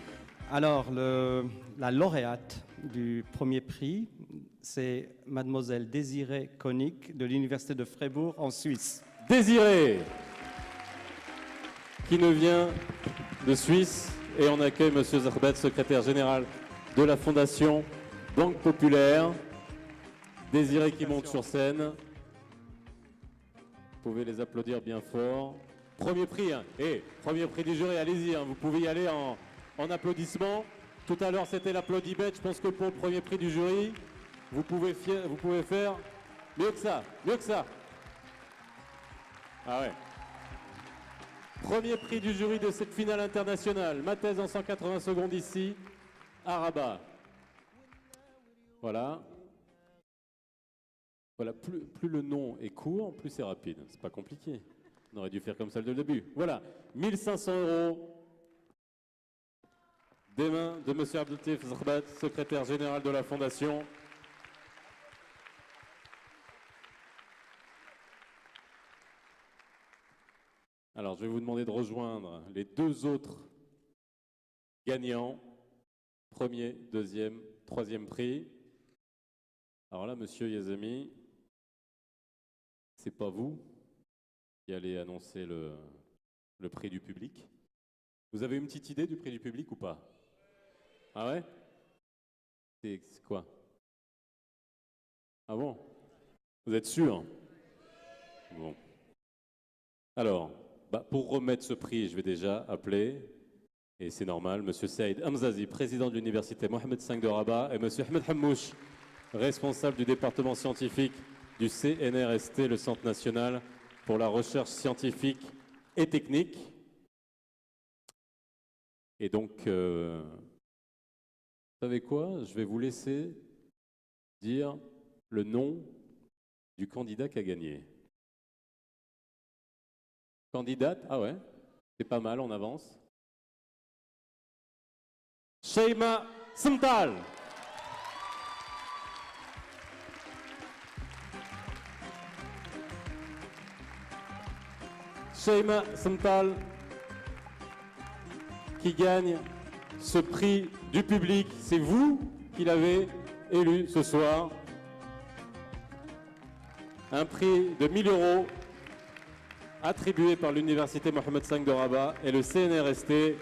Alors, la lauréate du premier prix, c'est mademoiselle Désirée Konig de l'Université de Freiburg en Suisse. Désirée, qui nous vient de Suisse, et on accueille M. Zerbet, secrétaire général de la Fondation Banque Populaire. Désirée qui monte sur scène. Vous pouvez les applaudir bien fort. Premier prix, hein. Premier prix du jury, allez-y, hein. Vous pouvez y aller en applaudissements. Tout à l'heure, c'était l'applaudibet. Je pense que pour le premier prix du jury, vous pouvez faire mieux que ça, mieux que ça. Ah ouais. Premier prix du jury de cette finale internationale. Ma thèse en 180 secondes ici, à Rabat. Voilà. Voilà, plus le nom est court, plus c'est rapide. C'est pas compliqué. On aurait dû faire comme ça dès le début. Voilà, 1 500 € des mains de M. Abdeltif Zerbet, secrétaire général de la Fondation. Alors, je vais vous demander de rejoindre les 2 autres gagnants. Premier, deuxième, troisième prix. Alors là, Monsieur Yazemi, c'est pas vous qui allez annoncer le prix du public. Vous avez une petite idée du prix du public ou pas? Ah ouais? C'est quoi? Ah bon? Vous êtes sûr? Bon. Alors, pour remettre ce prix, je vais déjà appeler, et c'est normal, M. Saïd Hamzazi, président de l'université Mohamed V de Rabat, et M. Ahmed Hammouch, responsable du département scientifique du CNRST, le Centre national pour la recherche scientifique et technique. Et donc, vous savez quoi? Je vais vous laisser dire le nom du candidat qui a gagné. Candidate? Ah ouais, c'est pas mal, on avance. Sheima Simtal. Sheima Simtal qui gagne ce prix du public. C'est vous qui l'avez élu ce soir. Un prix de 1 000 € attribué par l'Université Mohamed V de Rabat et le CNRST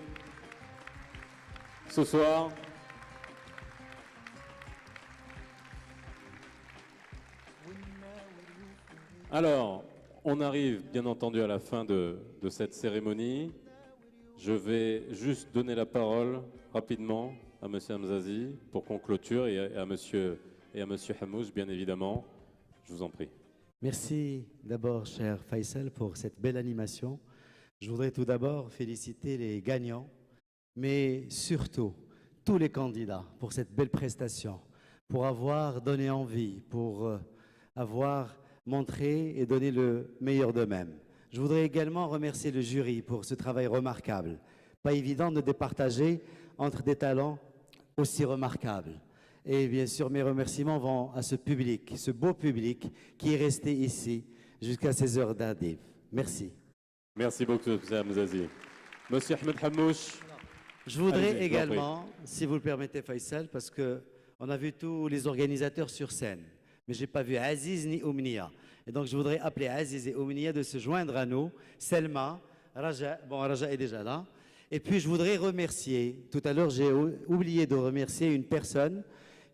ce soir. Alors, on arrive bien entendu à la fin de cette cérémonie. Je vais juste donner la parole rapidement à M. Hamzazi pour qu'on clôture et à M. Hamouche, bien évidemment. Je vous en prie. Merci d'abord, cher Faisal, pour cette belle animation. Je voudrais tout d'abord féliciter les gagnants, mais surtout tous les candidats pour cette belle prestation, pour avoir donné envie, pour avoir montré et donné le meilleur d'eux-mêmes. Je voudrais également remercier le jury pour ce travail remarquable. Pas évident de départager entre des talents aussi remarquables. Et bien sûr, mes remerciements vont à ce public, ce beau public qui est resté ici jusqu'à ces heures d'Adiv. Merci. Merci beaucoup, M. Hamzazi. Monsieur Ahmed Hamouche. Je voudrais également, si vous le permettez, Faisal, parce qu'on a vu tous les organisateurs sur scène, mais je n'ai pas vu Aziz ni Oumnia. Et donc, je voudrais appeler Aziz et Oumnia de se joindre à nous. Selma, Raja, bon, Raja est déjà là. Et puis, je voudrais remercier, tout à l'heure, j'ai oublié de remercier une personne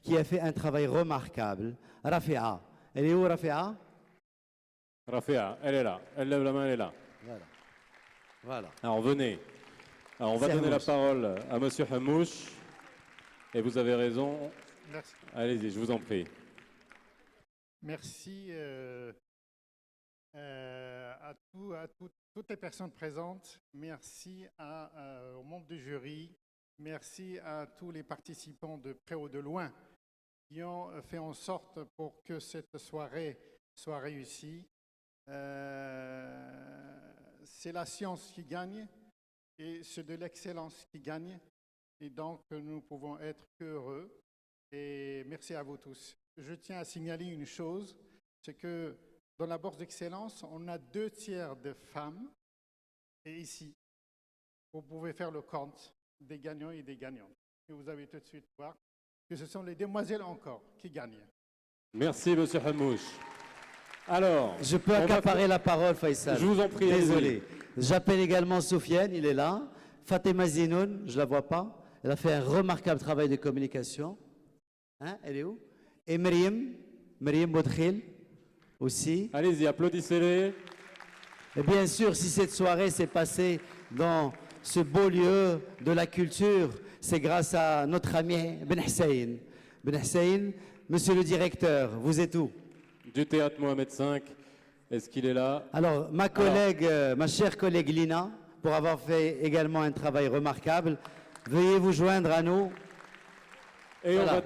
qui a fait un travail remarquable, Rafia. Elle est où, Rafia? Rafia, elle est là. Elle lève la main, elle est là. Voilà. Voilà. Alors, venez. Alors, on va donner la parole à M. Hamouche. Et vous avez raison. Merci. Allez-y, je vous en prie. Merci à toutes les personnes présentes. Merci aux membres du jury. Merci à tous les participants de près ou de loin qui ont fait en sorte pour que cette soirée soit réussie. C'est la science qui gagne et c'est de l'excellence qui gagne. Et donc, nous pouvons être heureux. Et merci à vous tous. Je tiens à signaler une chose, c'est que dans la bourse d'excellence, on a 2/3 de femmes. Et ici, vous pouvez faire le compte des gagnants et des gagnantes. Et vous allez tout de suite voir que ce sont les demoiselles encore qui gagnent. Merci, M. Hamouche. Alors, je peux accaparer la parole, Faisal. Je vous en prie. Désolé. J'appelle également Soufiane, il est là. Fatima Zinoun, je ne la vois pas. Elle a fait un remarquable travail de communication. Hein, elle est où? Et Myriam Boudkhil aussi. Allez-y, applaudissez-les. Et bien sûr, si cette soirée s'est passée dans ce beau lieu de la culture, c'est grâce à notre ami Ben Hussein. Ben Hussein, monsieur le directeur, vous êtes où? Du théâtre Mohamed V. Est-ce qu'il est là? Alors, ma chère collègue Lina, pour avoir fait également un travail remarquable, veuillez vous joindre à nous. Et voilà.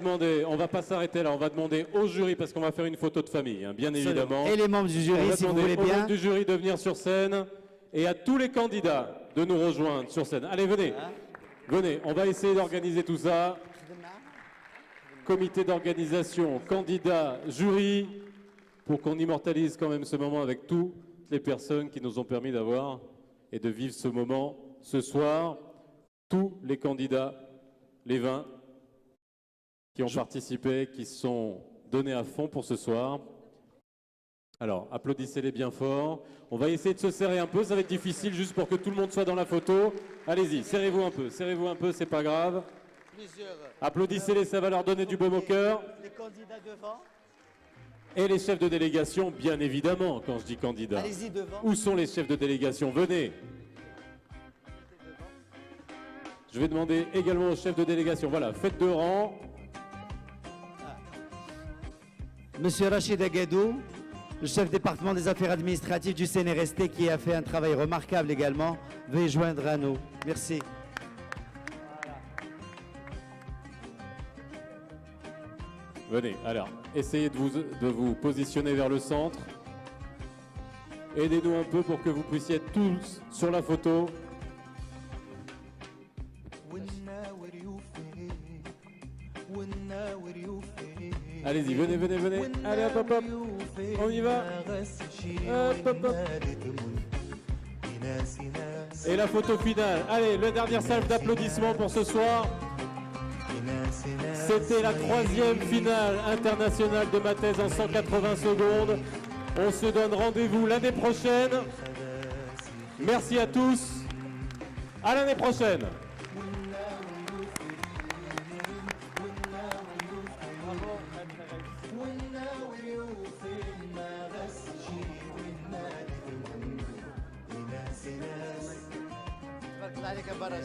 On va pas s'arrêter là, on va demander au jury, parce qu'on va faire une photo de famille, hein, bien évidemment. Et les membres du jury, si vous voulez bien. On va demander aux membres du jury de venir sur scène et à tous les candidats de nous rejoindre sur scène. Allez, venez. Venez, on va essayer d'organiser tout ça. Comité d'organisation, candidats, jury, pour qu'on immortalise quand même ce moment avec toutes les personnes qui nous ont permis d'avoir et de vivre ce moment ce soir. Tous les candidats, les 20 qui ont participé, qui sont donnés à fond pour ce soir. Alors, applaudissez-les bien fort. On va essayer de se serrer un peu, ça va être difficile juste pour que tout le monde soit dans la photo. Allez-y, serrez-vous un peu, c'est pas grave. Applaudissez-les, ça va leur donner du baume au cœur. Les candidats devant. Et les chefs de délégation, bien évidemment, quand je dis candidats. Allez-y devant. Où sont les chefs de délégation? Venez. Je vais demander également aux chefs de délégation. Voilà, faites deux rangs. Monsieur Rachid Agadou, le chef département des affaires administratives du CNRST, qui a fait un travail remarquable également, veuillez joindre à nous. Merci. Venez, alors, essayez de vous positionner vers le centre. Aidez-nous un peu pour que vous puissiez être tous sur la photo. Allez-y, venez. Allez, hop, hop. On y va. Hop. Et la photo finale. Allez, la dernière salve d'applaudissements pour ce soir. C'était la 3e finale internationale de ma thèse en 180 secondes. On se donne rendez-vous l'année prochaine. Merci à tous. À l'année prochaine. عليك برا